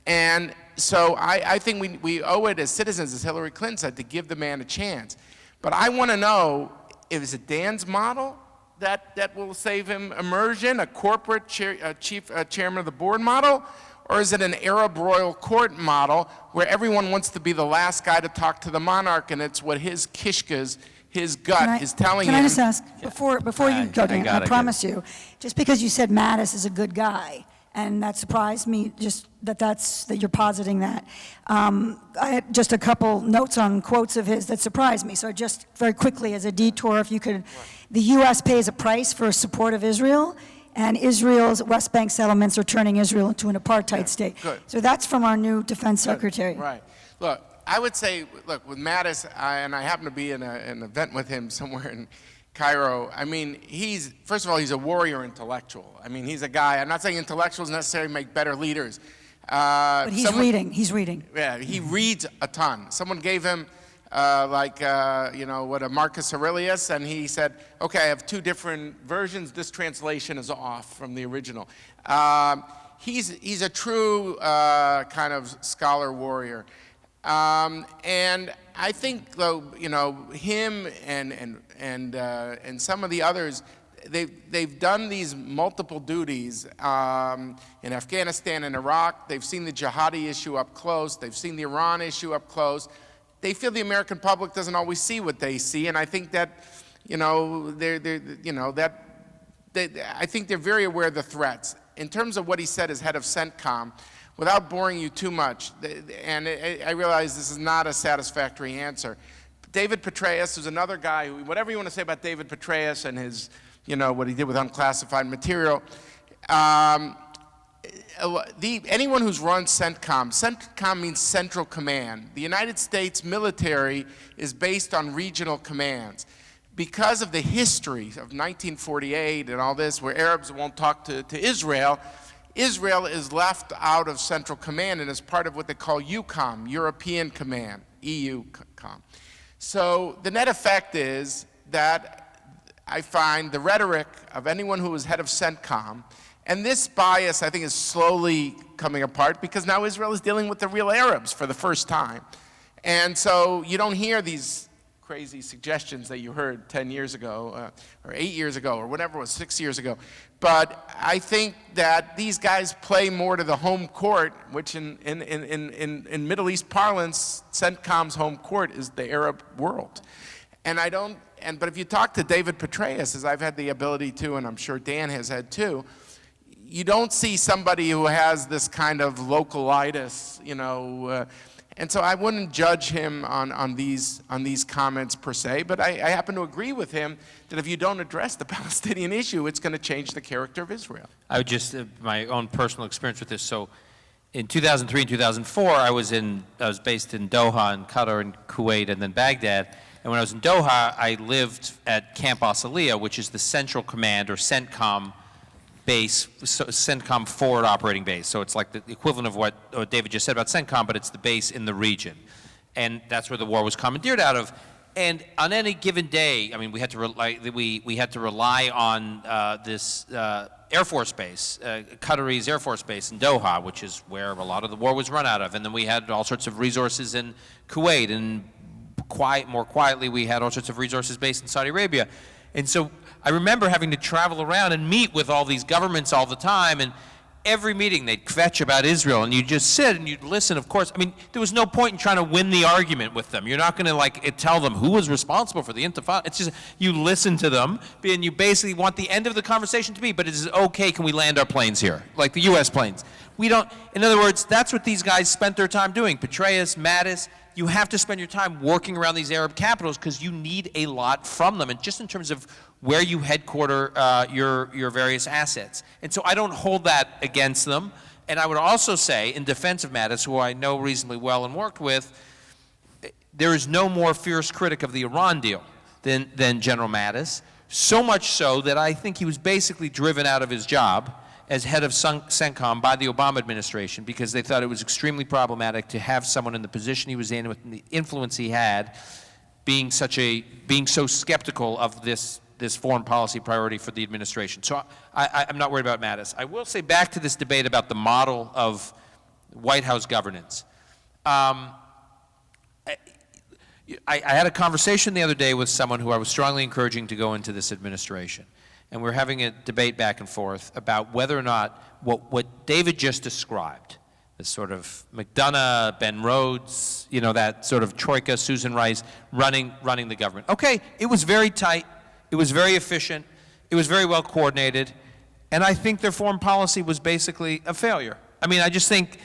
C: And so I think we owe it as citizens, as Hillary Clinton said, to give the man a chance. But I want to know, is it Dan's model that will save him immersion, a corporate chairman of the board model, or is it an Arab royal court model where everyone wants to be the last guy to talk to the monarch, and it's what his kishkas, his gut is telling him?
A: Can I just ask, before you go, Dan, I promise you, just because you said Mattis is a good guy, and that surprised me, just that you're positing that. I had just a couple notes on quotes of his that surprised me. So just very quickly, as a detour, if you could, the U.S. pays a price for support of Israel, and Israel's West Bank settlements are turning Israel into an apartheid state.
C: Good.
A: So that's from our new defense secretary.
C: Right. Look, I would say, with Mattis, and I happen to be in an event with him somewhere in Cairo. I mean, first of all, he's a warrior intellectual. I mean, he's a guy, I'm not saying intellectuals necessarily make better leaders.
A: But he's reading.
C: Yeah, he reads a ton. Someone gave him, a Marcus Aurelius, and he said, okay, I have 2 different versions. This translation is off from the original. He's a true kind of scholar warrior. And I think, though, him and some of the others, they've done these multiple duties in Afghanistan and Iraq. They've seen the jihadi issue up close. They've seen the Iran issue up close. They feel the American public doesn't always see what they see, and I think that, I think they're very aware of the threats. in terms of what he said as head of CENTCOM, without boring you too much, and I realize this is not a satisfactory answer, David Petraeus, who's another guy who, whatever you want to say about David Petraeus and his, what he did with unclassified material, anyone who's run CENTCOM means Central Command. The United States military is based on regional commands. Because of the history of 1948 and all this, where Arabs won't talk to Israel, Israel is left out of Central Command and is part of what they call EUCOM, European Command, EUCOM. So the net effect is that I find the rhetoric of anyone who is head of CENTCOM, and this bias, I think, is slowly coming apart because now Israel is dealing with the real Arabs for the first time. And so you don't hear these crazy suggestions that you heard 10 years ago, or 8 years ago, or whatever it was, 6 years ago. But I think that these guys play more to the home court, which in Middle East parlance, CENTCOM's home court is the Arab world. But if you talk to David Petraeus, as I've had the ability to, and I'm sure Dan has had too, you don't see somebody who has this kind of localitis, and so I wouldn't judge him on these comments per se, but I happen to agree with him that if you don't address the Palestinian issue, it's going to change the character of Israel.
B: I would just, my own personal experience with this, so in 2003 and 2004, I was based in Doha and Qatar and Kuwait and then Baghdad, and when I was in Doha, I lived at Camp Asaliya, which is the Central Command or CENTCOM base, CENTCOM forward operating base. So it's like the equivalent of what David just said about CENTCOM, but it's the base in the region. And that's where the war was commandeered out of. And on any given day, I mean, we had to rely on this Air Force base, Qataris Air Force Base in Doha, which is where a lot of the war was run out of. And then we had all sorts of resources in Kuwait, and more quietly, we had all sorts of resources based in Saudi Arabia. And so I remember having to travel around and meet with all these governments all the time, and every meeting they'd kvetch about Israel, and you'd just sit and you'd listen, of course. I mean, there was no point in trying to win the argument with them. You're not going to tell them who was responsible for the intifada. It's just you listen to them, and you basically want the end of the conversation to be, but is it okay, can we land our planes here, like the U.S. planes? We don't, in other words, that's what these guys spent their time doing. Petraeus, Mattis, you have to spend your time working around these Arab capitals because you need a lot from them, and just in terms of where you headquarter your various assets. And so I don't hold that against them. And I would also say, in defense of Mattis, who I know reasonably well and worked with, there is no more fierce critic of the Iran deal than General Mattis, so much so that I think he was basically driven out of his job as head of CENTCOM by the Obama administration because they thought it was extremely problematic to have someone in the position he was in with the influence he had being so skeptical of this foreign policy priority for the administration. So I'm not worried about Mattis. I will say back to this debate about the model of White House governance. I had a conversation the other day with someone who I was strongly encouraging to go into this administration. And we're having a debate back and forth about whether or not what David just described, this sort of McDonough, Ben Rhodes, that sort of troika, Susan Rice, running the government. Okay, it was very tight. It was very efficient. It was very well coordinated. And I think their foreign policy was basically a failure. I mean, I just think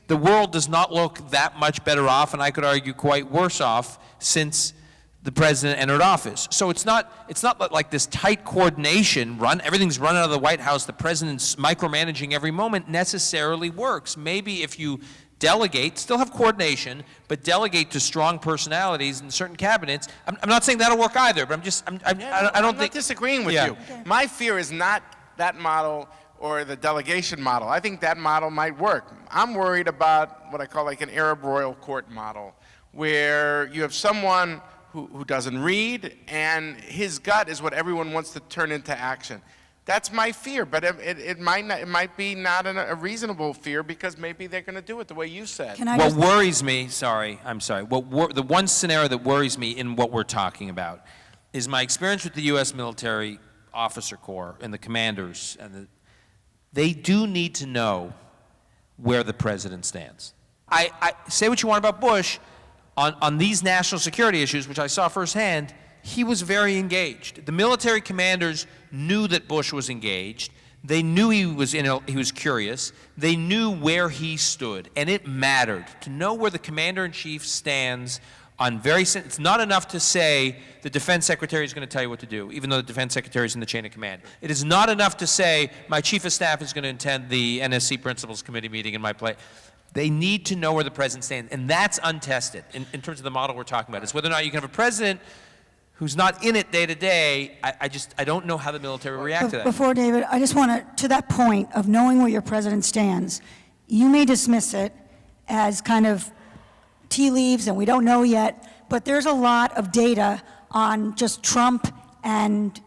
B: the world does not look that much better off, and I could argue quite worse off since the president entered office. So it's not like this tight coordination, everything's run out of the White House, the president's micromanaging every moment necessarily works. Maybe if you delegate, still have coordination, but delegate to strong personalities in certain cabinets. I'm not saying that'll work either, but I'm not
C: disagreeing with you. Okay. My fear is not that model or the delegation model. I think that model might work. I'm worried about what I call like an Arab royal court model, where you have someone who doesn't read, and his gut is what everyone wants to turn into action. That's my fear, but it might be not a reasonable fear because maybe they're going to do it the way you said.
B: What worries me, the one scenario that worries me in what we're talking about is my experience with the U.S. military officer corps and the commanders, they do need to know where the president stands. I say what you want about Bush, on these national security issues, which I saw firsthand, he was very engaged. The military commanders knew that Bush was engaged. They knew he was curious. They knew where he stood, and it mattered to know where the commander-in-chief stands on it's not enough to say the defense secretary is going to tell you what to do, even though the defense secretary is in the chain of command. It is not enough to say my chief of staff is going to attend the NSC Principals Committee meeting in my place. They need to know where the president stands, and that's untested in terms of the model we're talking about. It's whether or not you can have a president who's not in it day to day. I don't know how the military will react to that.
A: Before David, I just want to that point of knowing where your president stands, you may dismiss it as kind of tea leaves and we don't know yet, but there's a lot of data on just Trump and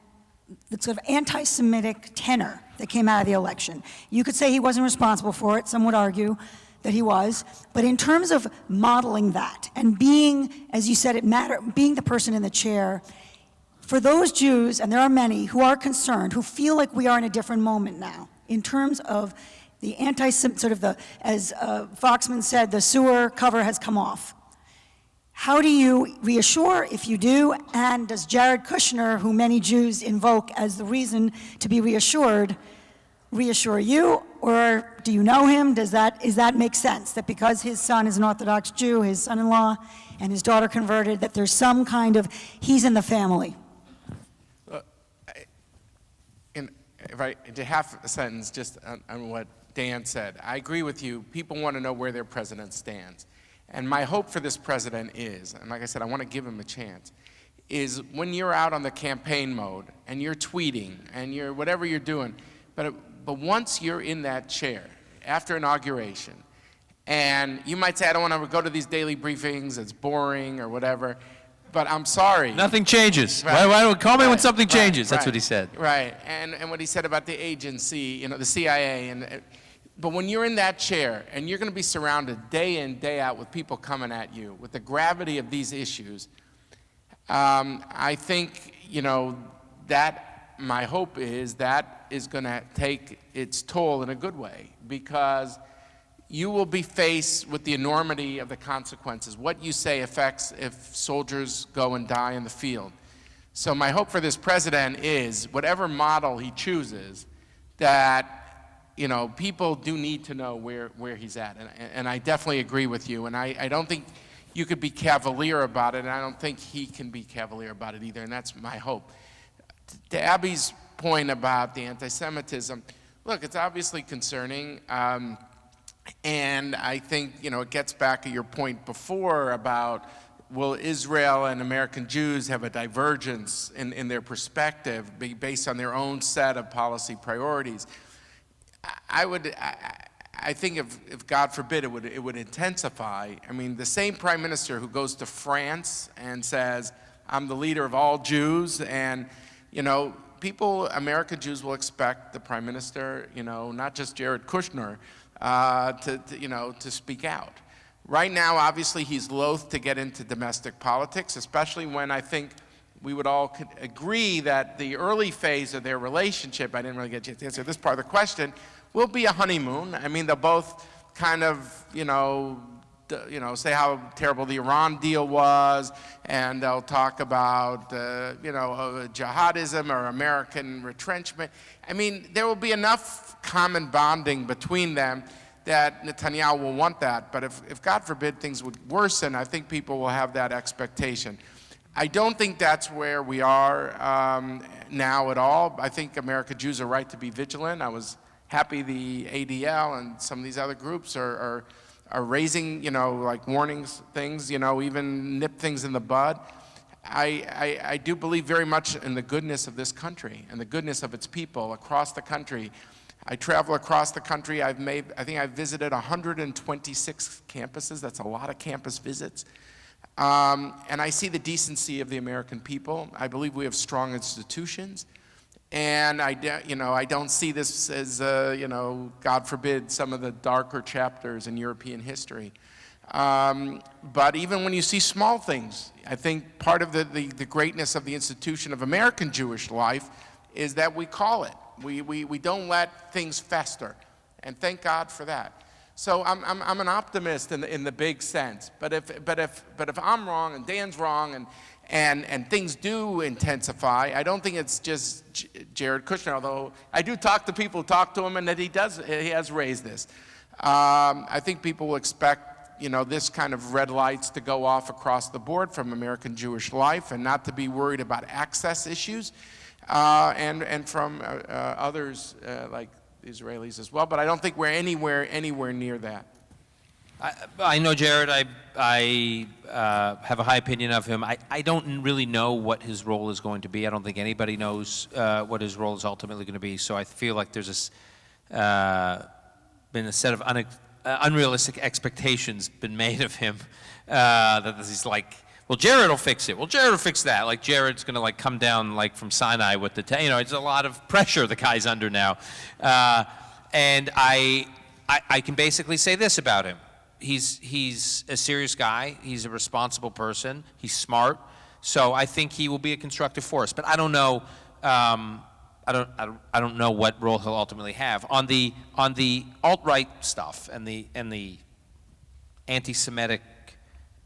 A: the sort of anti-Semitic tenor that came out of the election. You could say he wasn't responsible for it. Some would argue that he was. But in terms of modeling that and being, as you said, being the person in the chair, for those Jews, and there are many, who are concerned, who feel like we are in a different moment now, in terms of the as Foxman said, the sewer cover has come off. How do you reassure, if you do, and does Jared Kushner, who many Jews invoke as the reason to be reassured, reassure you, or do you know him? Does that make sense, that because his son is an Orthodox Jew, his son-in-law, and his daughter converted, that there's some kind of, he's in the family?
C: To half a sentence just on what Dan said, I agree with you. People want to know where their president stands. And my hope for this president is, and like I said, I want to give him a chance, is when you're out on the campaign mode and you're tweeting and you're whatever you're doing, but once you're in that chair after inauguration, and you might say, I don't want to go to these daily briefings, it's boring or whatever, but I'm sorry.
B: Nothing changes.
C: Right.
B: Why call me when something changes?
C: Right.
B: That's what he said.
C: Right, and what he said about the agency, the CIA, but when you're in that chair and you're going to be surrounded day in, day out with people coming at you with the gravity of these issues, I think, that my hope is that is going to take its toll in a good way, because you will be faced with the enormity of the consequences. What you say affects if soldiers go and die in the field. So my hope for this president is, whatever model he chooses, that people do need to know where he's at. And I definitely agree with you. And I don't think you could be cavalier about it, and I don't think he can be cavalier about it either, and that's my hope. To Abby's point about the anti-Semitism, look, it's obviously concerning. And I think, it gets back to your point before about, will Israel and American Jews have a divergence in their perspective based on their own set of policy priorities? I think if God forbid, it would intensify. I mean, the same prime minister who goes to France and says, I'm the leader of all Jews, and, American Jews will expect the prime minister, not just Jared Kushner, to speak out. Right now, obviously, he's loath to get into domestic politics, especially when I think we would all agree that the early phase of their relationship, I didn't really get a chance to answer this part of the question, will be a honeymoon. I mean, they'll both kind of, say how terrible the Iran deal was, and they'll talk about, jihadism or American retrenchment. I mean, there will be enough common bonding between them that Netanyahu will want that. But if God forbid, things would worsen, I think people will have that expectation. I don't think that's where we are now at all. I think American Jews are right to be vigilant. I was happy the ADL and some of these other groups are raising, like warnings, things, even nip things in the bud. I do believe very much in the goodness of this country and the goodness of its people across the country. I travel across the country. I think I've visited 126 campuses. That's a lot of campus visits. And I see the decency of the American people. I believe we have strong institutions. And I don't see this as, God forbid, some of the darker chapters in European history. But even when you see small things, I think part of the greatness of the institution of American Jewish life is that we call it. We don't let things fester, and thank God for that. So I'm an optimist in the big sense. But if I'm wrong and Dan's wrong and things do intensify, I don't think it's just Jared Kushner, although I do talk to people who talk to him and that he has raised this. I think people will expect, this kind of red lights to go off across the board from American Jewish life and not to be worried about access issues and from others like the Israelis as well. But I don't think we're anywhere near that.
B: I know Jared. I have a high opinion of him. I don't really know what his role is going to be. I don't think anybody knows what his role is ultimately going to be. So I feel like there's been a set of unrealistic expectations been made of him. That he's like, well, Jared will fix it. Well, Jared will fix that. Like Jared's going to come down from Sinai with the, it's a lot of pressure the guy's under now. And I can basically say this about him. He's a serious guy. He's a responsible person. He's smart. So I think he will be a constructive force. But I don't know. I don't know what role he'll ultimately have on the alt-right stuff and the anti-Semitic,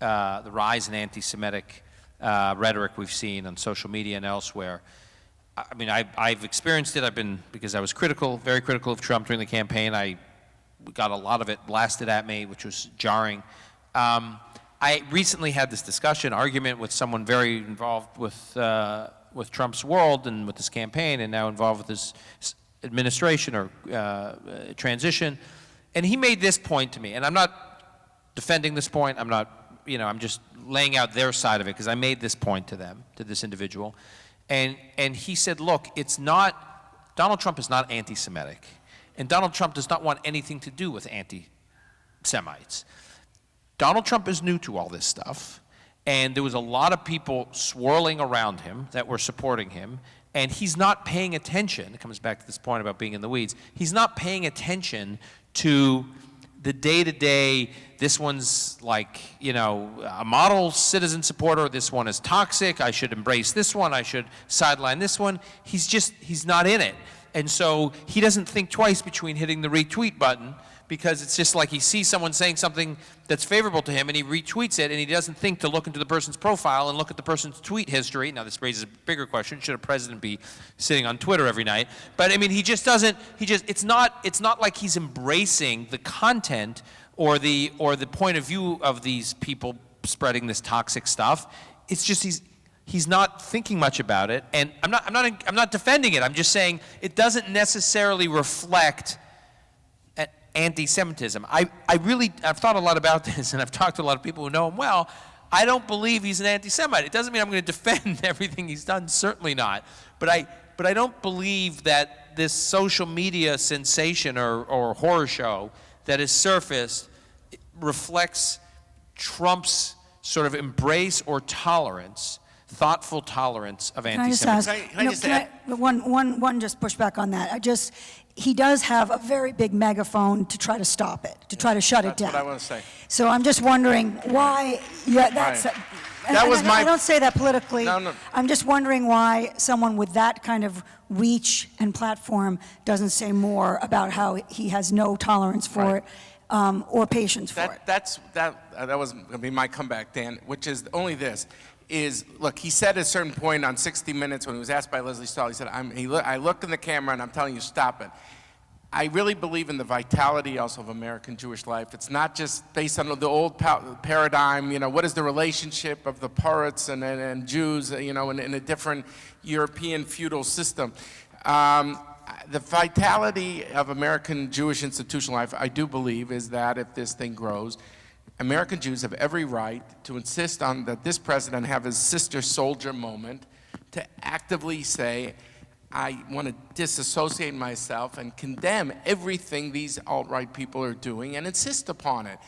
B: the rise in anti-Semitic rhetoric we've seen on social media and elsewhere. I mean, I've experienced it. Because I was very critical of Trump during the campaign. I got a lot of it blasted at me, which was jarring. I recently had this argument with someone very involved with Trump's world and with his campaign and now involved with his administration or transition. And he made this point to me, and I'm not defending this point. I'm not, I'm just laying out their side of it because I made this point to them, to this individual. And he said, look, Donald Trump is not anti-Semitic. And Donald Trump does not want anything to do with anti-Semites. Donald Trump is new to all this stuff. And there was a lot of people swirling around him that were supporting him. And he's not paying attention. It comes back to this point about being in the weeds. He's not paying attention to the day-to-day, this one's a model citizen supporter, this one is toxic, I should embrace this one, I should sideline this one. He's not in it. And so he doesn't think twice between hitting the retweet button because it's just like he sees someone saying something that's favorable to him and he retweets it and he doesn't think to look into the person's profile and look at the person's tweet history. Now this raises a bigger question. Should a president be sitting on Twitter every night? But I mean, it's not like he's embracing the content or the point of view of these people spreading this toxic stuff. It's just he's not thinking much about it, and I'm not defending it. I'm just saying it doesn't necessarily reflect anti-Semitism. I've thought a lot about this, and I've talked to a lot of people who know him well. I don't believe he's an anti-Semite. It doesn't mean I'm going to defend everything he's done. Certainly not. But I don't believe that this social media sensation or horror show that has surfaced reflects Trump's sort of embrace or tolerance, thoughtful tolerance of anti-Semitism.
A: Can I just ask, one just push back on that. He does have a very big megaphone to try to stop it, to try to shut it down.
C: That's what I want to say.
A: So I'm just wondering why, I don't say that politically.
C: No.
A: I'm just wondering why someone with that kind of reach and platform doesn't say more about how he has no tolerance for it or patience for it.
C: That was going to be my comeback, Dan, which is only this. Look, he said at a certain point on 60 Minutes when he was asked by Leslie Stahl, he said, I look in the camera and I'm telling you, stop it. I really believe in the vitality also of American Jewish life. It's not just based on the old paradigm, what is the relationship of the Poritz and Jews, in a different European feudal system. The vitality of American Jewish institutional life, I do believe, is that if this thing grows, American Jews have every right to insist on that this president have his sister soldier moment to actively say, I want to disassociate myself and condemn everything these alt-right people are doing and insist upon it.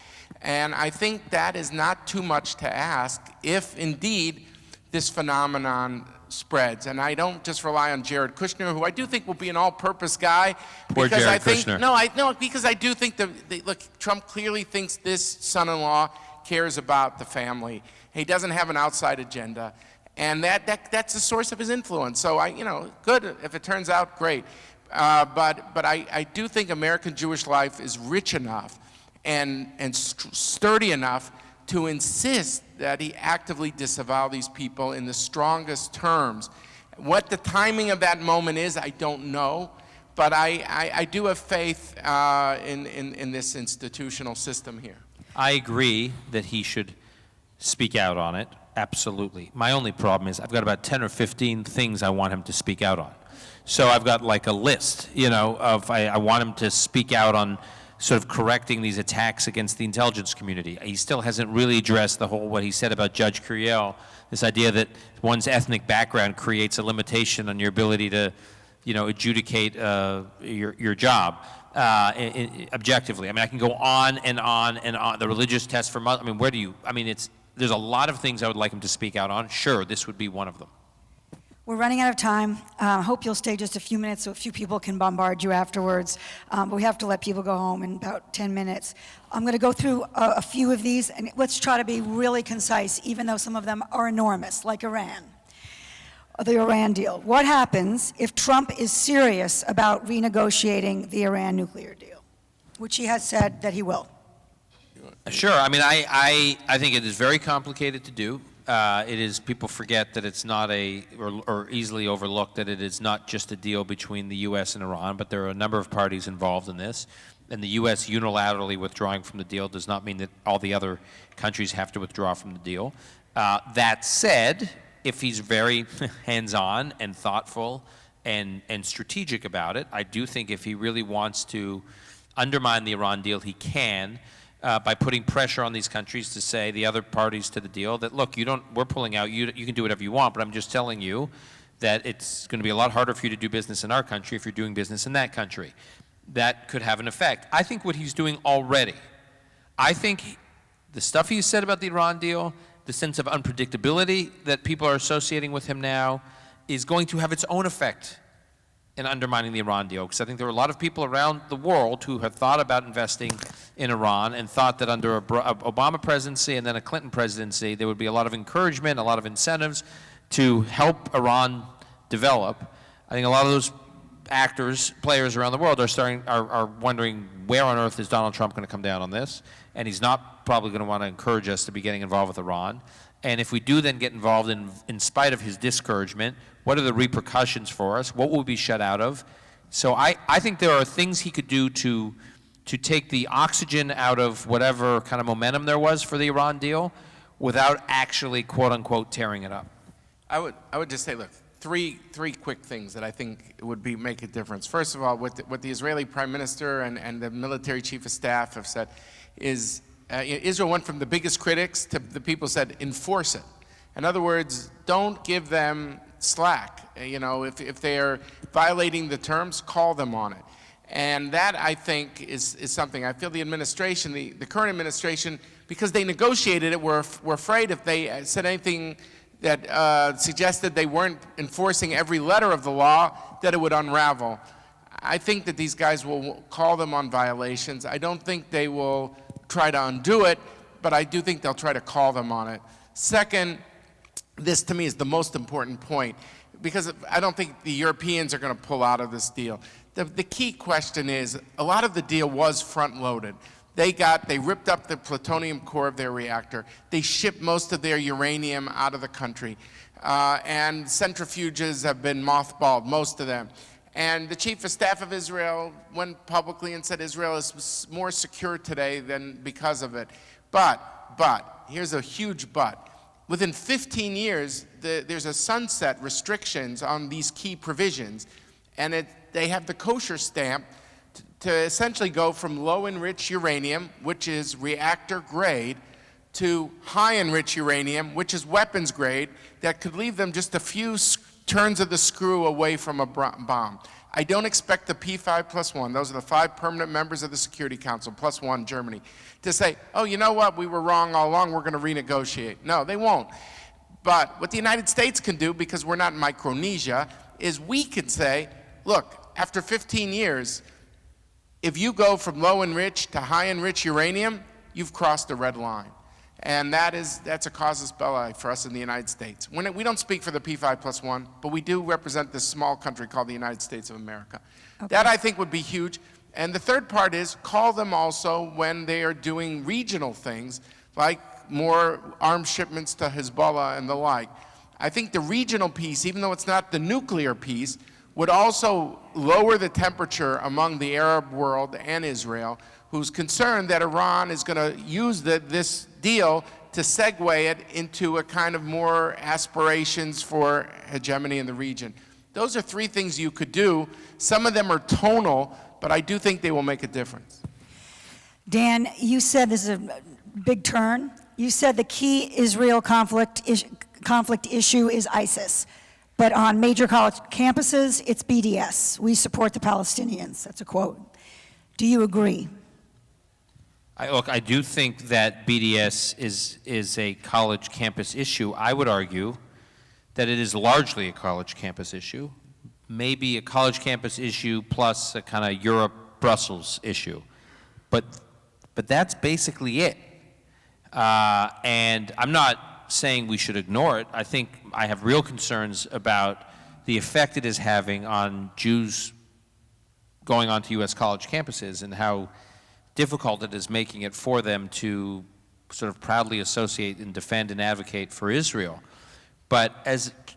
C: And I think that is not too much to ask if indeed this phenomenon spreads. And I don't just rely on Jared Kushner, who I do think will be an all-purpose guy.
B: Poor
C: because
B: Jared
C: I think,
B: Kushner.
C: Because I do think look, Trump clearly thinks this son-in-law cares about the family. He doesn't have an outside agenda. And that's the source of his influence. So good if it turns out, great. But I do think American Jewish life is rich enough and sturdy enough to insist that he actively disavow these people in the strongest terms. What the timing of that moment is, I don't know, but I do have faith in this institutional system here.
B: I agree that he should speak out on it, absolutely. My only problem is I've got about 10 or 15 things I want him to speak out on. So I've got like a list, you know, of I want him to speak out on sort of correcting these attacks against the intelligence community. He still hasn't really addressed the whole, what he said about Judge Curiel, this idea that one's ethnic background creates a limitation on your ability to, you know, adjudicate your job objectively. I mean, I can go on and on and on. The religious test for, I mean, where do you, I mean, there's a lot of things I would like him to speak out on. Sure, this would be one of them.
A: We're running out of time. I hope you'll stay just a few minutes so a few people can bombard you afterwards. But we have to let people go home in about 10 minutes. I'm going to go through a few of these, and let's try to be really concise, even though some of them are enormous, like Iran, the Iran deal. What happens if Trump is serious about renegotiating the Iran nuclear deal, which he has said that he will?
B: Sure. I mean, I think it is very complicated to do. It is, people forget that it's not or easily overlooked that it is not just a deal between the U.S. and Iran, but there are a number of parties involved in this. And the U.S. unilaterally withdrawing from the deal does not mean that all the other countries have to withdraw from the deal. That said, if he's very hands-on and thoughtful and strategic about it, I do think if he really wants to undermine the Iran deal, he can. By putting pressure on these countries to say, the other parties to the deal, that look, we're pulling out, you can do whatever you want, but I'm just telling you that it's going to be a lot harder for you to do business in our country if you're doing business in that country. That could have an effect. I think what he's doing already, I think the stuff he said about the Iran deal, the sense of unpredictability that people are associating with him now, is going to have its own effect in undermining the Iran deal, because I think there are a lot of people around the world who have thought about investing in Iran and thought that under an Obama presidency and then a Clinton presidency, there would be a lot of encouragement, a lot of incentives to help Iran develop. I think a lot of those players around the world are wondering, where on earth is Donald Trump going to come down on this? And he's not probably going to want to encourage us to be getting involved with Iran. And if we do then get involved in spite of his discouragement, what are the repercussions for us? What will we be shut out of? So I think there are things he could do to take the oxygen out of whatever kind of momentum there was for the Iran deal without actually, quote unquote, tearing it up.
C: I would just say, look, three quick things that I think would make a difference. First of all, what the Israeli Prime Minister and the military chief of staff have said is Israel went from the biggest critics to the people who said, enforce it. In other words, don't give them slack. You know, if they are violating the terms, call them on it. And that, I think, is something. I feel the administration, the current administration, because they negotiated it, were afraid if they said anything that suggested they weren't enforcing every letter of the law, that it would unravel. I think that these guys will call them on violations. I don't think they will try to undo it, but I do think they'll try to call them on it. Second, this to me is the most important point, because I don't think the Europeans are going to pull out of this deal. The key question is, a lot of the deal was front-loaded. They ripped up the plutonium core of their reactor. They shipped most of their uranium out of the country. And centrifuges have been mothballed, most of them. And the chief of staff of Israel went publicly and said Israel is more secure today than because of it. But, here's a huge but. Within 15 years, there's a sunset restrictions on these key provisions, and they have the kosher stamp to essentially go from low-enriched uranium, which is reactor grade, to high-enriched uranium, which is weapons grade, that could leave them just a few turns of the screw away from a bomb. I don't expect the P5+1, those are the 5 permanent members of the Security Council, +1 Germany, to say, oh, you know what, we were wrong all along, we're going to renegotiate. No, they won't. But what the United States can do, because we're not Micronesia, is we can say, look, after 15 years, if you go from low-enriched to high-enriched uranium, you've crossed the red line. And that's a casus belli for us in the United States. We don't speak for the P5+1, but we do represent this small country called the United States of America. Okay. That, I think, would be huge. And the third part is call them also when they are doing regional things, like more arms shipments to Hezbollah and the like. I think the regional piece, even though it's not the nuclear piece, would also lower the temperature among the Arab world and Israel, who's concerned that Iran is going to use this deal to segue it into a kind of more aspirations for hegemony in the region. Those are three things you could do. Some of them are tonal, but I do think they will make a difference.
A: Dan, you said this is a big turn. You said the key Israel conflict issue is ISIS. But on major college campuses, it's BDS. We support the Palestinians. That's a quote. Do you agree?
B: Look, I do think that BDS is a college campus issue. I would argue that it is largely a college campus issue, maybe a college campus issue plus a kind of Europe-Brussels issue. But that's basically it. And I'm not saying we should ignore it. I think I have real concerns about the effect it is having on Jews going onto U.S. college campuses and how difficult it is making it for them to sort of proudly associate and defend and advocate for Israel. But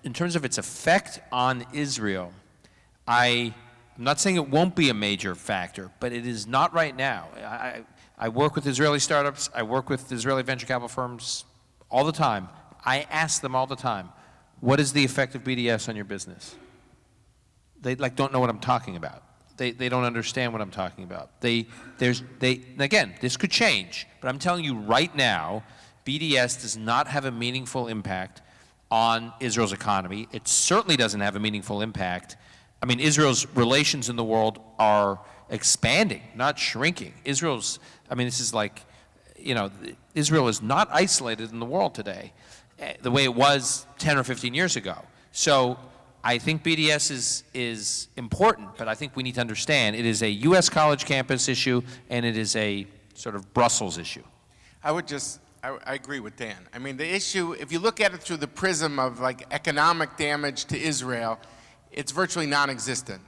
B: in terms of its effect on Israel, I'm not saying it won't be a major factor, but it is not right now. I work with Israeli startups, I work with Israeli venture capital firms all the time. I ask them all the time, what is the effect of BDS on your business? They don't know what I'm talking about. They don't understand what I'm talking about. Again, this could change, but I'm telling you right now, BDS does not have a meaningful impact on Israel's economy. It certainly doesn't have a meaningful impact. I mean, Israel's relations in the world are expanding, not shrinking. This is like, Israel is not isolated in the world today the way it was 10 or 15 years ago. So I think BDS is important, but I think we need to understand it is a U.S. college campus issue and it is a sort of Brussels issue.
C: I agree with Dan. I mean, the issue, if you look at it through the prism of like economic damage to Israel, it's virtually non-existent.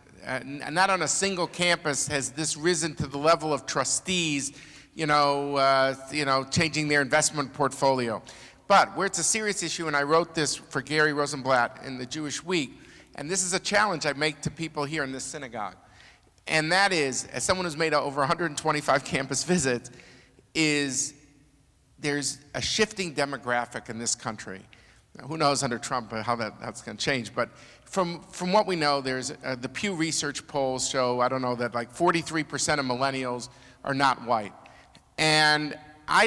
C: Not on a single campus has this risen to the level of trustees, changing their investment portfolio. But where it's a serious issue, and I wrote this for Gary Rosenblatt in the Jewish Week, and this is a challenge I make to people here in this synagogue, and that is, as someone who's made over 125 campus visits, there's a shifting demographic in this country. Now, who knows under Trump how that's going to change, but from what we know, there's the Pew Research polls show, that like 43% of millennials are not white. And I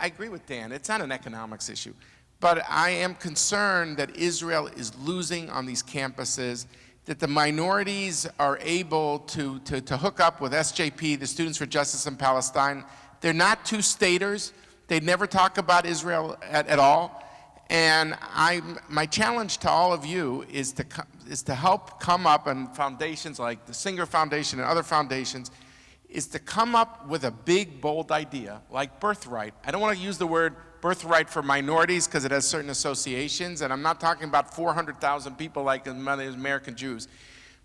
C: agree with Dan, it's not an economics issue, but I am concerned that Israel is losing on these campuses, that the minorities are able to hook up with SJP, the Students for Justice in Palestine. They're not two-staters. They never talk about Israel at all. And my challenge to all of you is to help come up, and foundations like the Singer Foundation and other foundations, is to come up with a big, bold idea, like birthright. I don't want to use the word birthright for minorities because it has certain associations, and I'm not talking about 400,000 people like American Jews,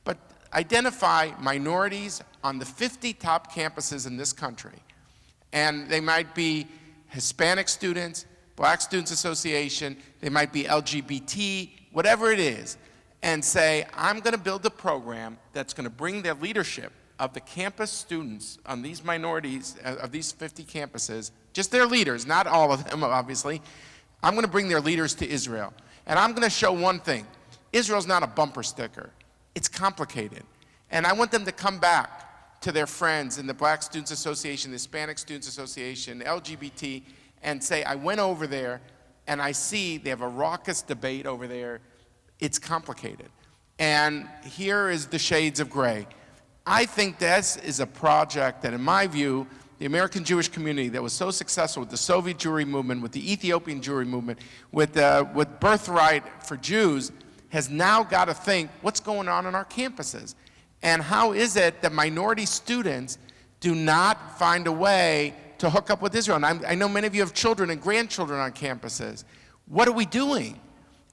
C: but identify minorities on the 50 top campuses in this country. And they might be Hispanic students, Black Students Association, they might be LGBT, whatever it is, and say, I'm going to build a program that's going to bring their leadership of the campus students on these minorities, of these 50 campuses, just their leaders, not all of them, obviously. I'm going to bring their leaders to Israel. And I'm going to show one thing. Israel's not a bumper sticker. It's complicated. And I want them to come back to their friends in the Black Students Association, the Hispanic Students Association, LGBT, and say, I went over there, and I see they have a raucous debate over there. It's complicated. And here is the shades of gray. I think this is a project that, in my view, the American Jewish community that was so successful with the Soviet Jewry movement, with the Ethiopian Jewry movement, with Birthright for Jews, has now got to think, what's going on our campuses? And how is it that minority students do not find a way to hook up with Israel? And I know many of you have children and grandchildren on campuses. What are we doing?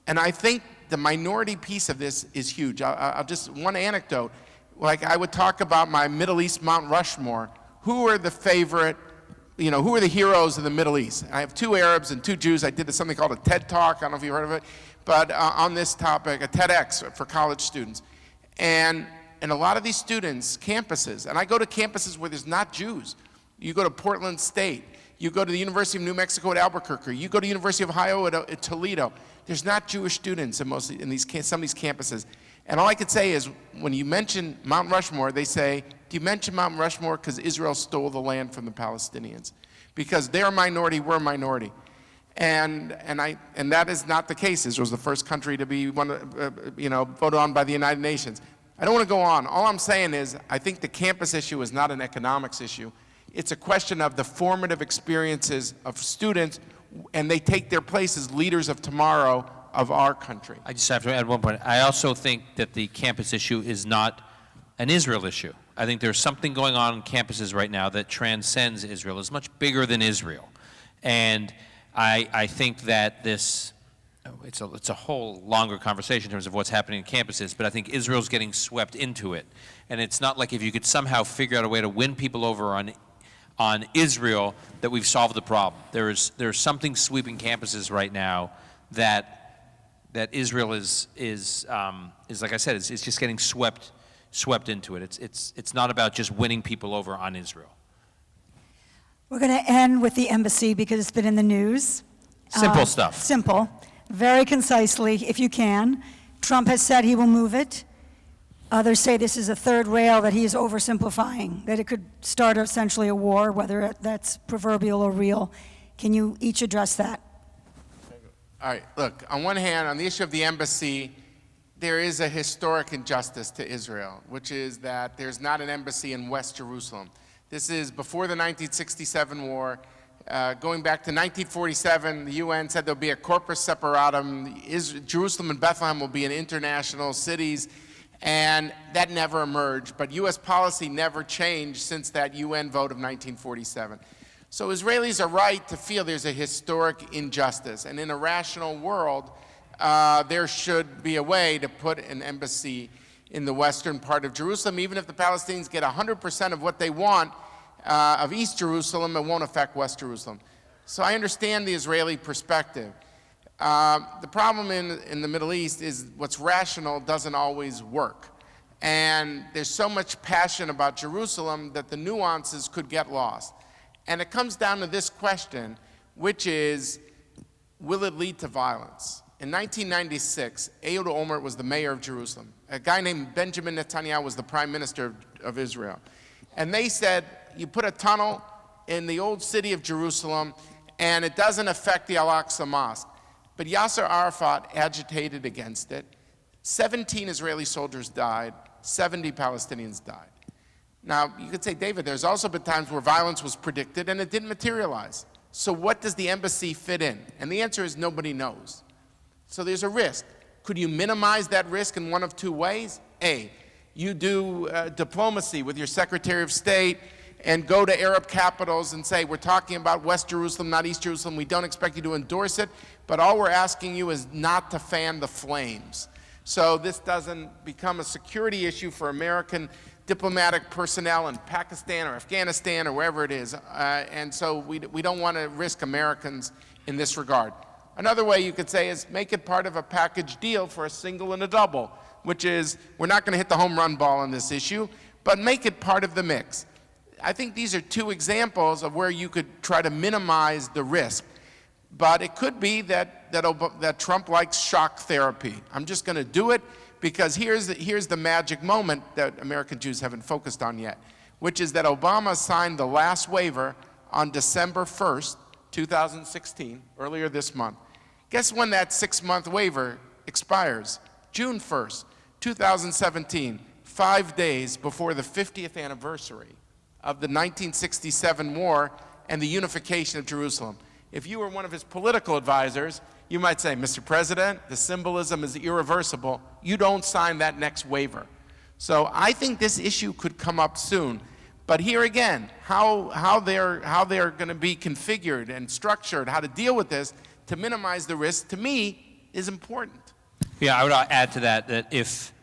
C: And I think the minority piece of this is huge. I'll just, one anecdote. like I would talk about my Middle East Mount Rushmore. Who are the favorite, who are the heroes of the Middle East? I have 2 Arabs and 2 Jews. I did something called a TED Talk. I don't know if you've heard of it, but on this topic, a TEDx for college students. And a lot of these students, campuses, and I go to campuses where there's not Jews. You go to Portland State. You go to the University of New Mexico at Albuquerque. You go to the University of Ohio at Toledo. There's not Jewish students in some of these campuses. And all I could say is, when you mention Mount Rushmore, they say, do you mention Mount Rushmore because Israel stole the land from the Palestinians? Because they're a minority, we're a minority. And that is not the case. Israel was the first country to be voted on by the United Nations. I don't want to go on. All I'm saying is, I think the campus issue is not an economics issue. It's a question of the formative experiences of students, and they take their place as leaders of tomorrow of our country.
B: I just have to add one point. I also think that the campus issue is not an Israel issue. I think there's something going on campuses right now that transcends Israel. It's much bigger than Israel. And I think that it's a whole longer conversation in terms of what's happening in campuses, but I think Israel's getting swept into it. And it's not like if you could somehow figure out a way to win people over on Israel that we've solved the problem. There's something sweeping campuses right now that Israel is like I said, it's just getting swept into it. It's not about just winning people over on Israel.
A: We're going to end with the embassy because it's been in the news.
B: Simple stuff.
A: Simple. Very concisely, if you can. Trump has said he will move it. Others say this is a third rail, that he is oversimplifying, that it could start essentially a war, whether that's proverbial or real. Can you each address that?
C: All right, look, on one hand, on the issue of the embassy, there is a historic injustice to Israel, which is that there's not an embassy in West Jerusalem. This is before the 1967 war. Going back to 1947, the UN said there'll be a corpus separatum. Jerusalem and Bethlehem will be in international cities, and that never emerged. But U.S. policy never changed since that UN vote of 1947. So Israelis are right to feel there's a historic injustice, and in a rational world, there should be a way to put an embassy in the western part of Jerusalem. Even if the Palestinians get 100% of what they want of East Jerusalem, it won't affect West Jerusalem. So I understand the Israeli perspective. The problem in the Middle East is what's rational doesn't always work. And there's so much passion about Jerusalem that the nuances could get lost. And it comes down to this question, which is, will it lead to violence? In 1996, Ehud Olmert was the mayor of Jerusalem. A guy named Benjamin Netanyahu was the prime minister of Israel. And they said, you put a tunnel in the old city of Jerusalem, and it doesn't affect the Al-Aqsa Mosque. But Yasser Arafat agitated against it. 17 Israeli soldiers died, 70 Palestinians died. Now, you could say, David, there's also been times where violence was predicted and it didn't materialize. So what does the embassy fit in? And the answer is nobody knows. So there's a risk. Could you minimize that risk in one of 2 ways? A, you do diplomacy with your Secretary of State and go to Arab capitals and say, we're talking about West Jerusalem, not East Jerusalem. We don't expect you to endorse it, but all we're asking you is not to fan the flames. So this doesn't become a security issue for American diplomatic personnel in Pakistan or Afghanistan or wherever it is. And so we don't want to risk Americans in this regard. Another way you could say is make it part of a package deal for a single and a double, which is we're not going to hit the home run ball on this issue, but make it part of the mix. I think these are 2 examples of where you could try to minimize the risk. But it could be that Trump likes shock therapy. I'm just going to do it because here's the magic moment that American Jews haven't focused on yet, which is that Obama signed the last waiver on December 1st, 2016, earlier this month. Guess when that 6-month waiver expires? June 1st, 2017, 5 days before the 50th anniversary of the 1967 war and the unification of Jerusalem. If you were one of his political advisors, you might say, Mr. President, the symbolism is irreversible. You don't sign that next waiver. So I think this issue could come up soon. But here again, how they're going to be configured and structured, how to deal with this to minimize the risk, to me, is important.
B: Yeah, I would add to that if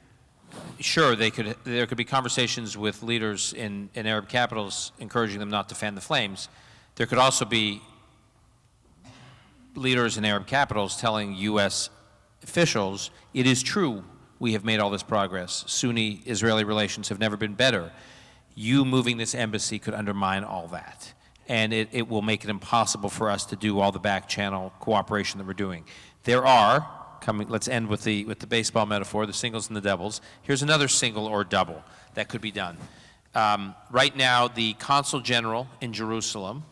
B: sure, there could be conversations with leaders in Arab capitals encouraging them not to fan the flames. There could also be leaders in Arab capitals telling U.S. officials, it is true we have made all this progress. Sunni-Israeli relations have never been better. You moving this embassy could undermine all that. And it will make it impossible for us to do all the back channel cooperation that we're doing. There are, let's end with the baseball metaphor, the singles and the doubles. Here's another single or double that could be done. Right now, the Consul General in Jerusalem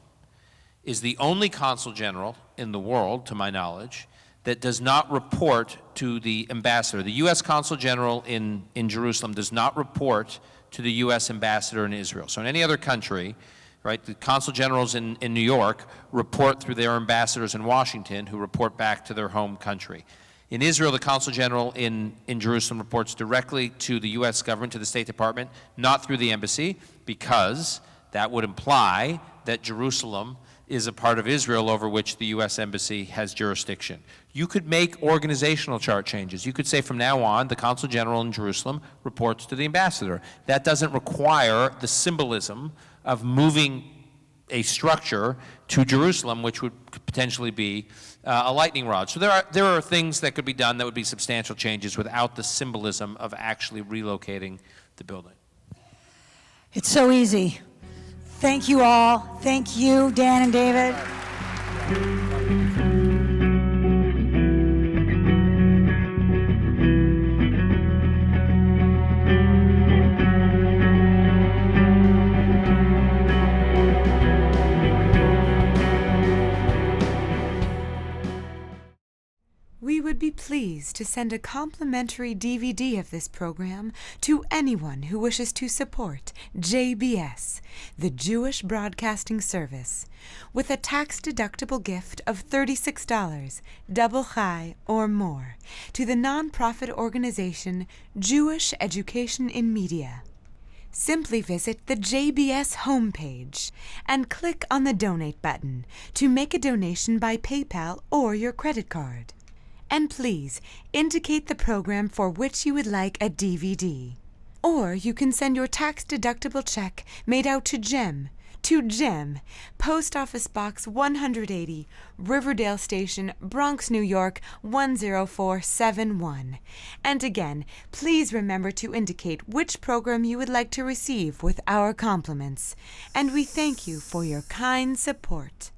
B: is the only Consul General in the world, to my knowledge, that does not report to the ambassador. The U.S. Consul General in Jerusalem does not report to the U.S. ambassador in Israel. So in any other country, right, the consul generals in New York report through their ambassadors in Washington, who report back to their home country. In Israel, the consul general in Jerusalem reports directly to the U.S. government, to the State Department, not through the embassy, because that would imply that Jerusalem is a part of Israel over which the U.S. Embassy has jurisdiction. You could make organizational chart changes. You could say from now on, the Consul General in Jerusalem reports to the ambassador. That doesn't require the symbolism of moving a structure to Jerusalem, which would potentially be a lightning rod. So there are things that could be done that would be substantial changes without the symbolism of actually relocating the building.
A: It's so easy. Thank you all. Thank you, Dan and David.
D: We would be pleased to send a complimentary DVD of this program to anyone who wishes to support JBS, the Jewish Broadcasting Service, with a tax-deductible gift of $36, double high or more, to the nonprofit organization Jewish Education in Media. Simply visit the JBS homepage and click on the Donate button to make a donation by PayPal or your credit card. And please indicate the program for which you would like a DVD. Or you can send your tax-deductible check made out to Jem, Post Office Box 180, Riverdale Station, Bronx, New York 10471. And again, please remember to indicate which program you would like to receive with our compliments. And we thank you for your kind support.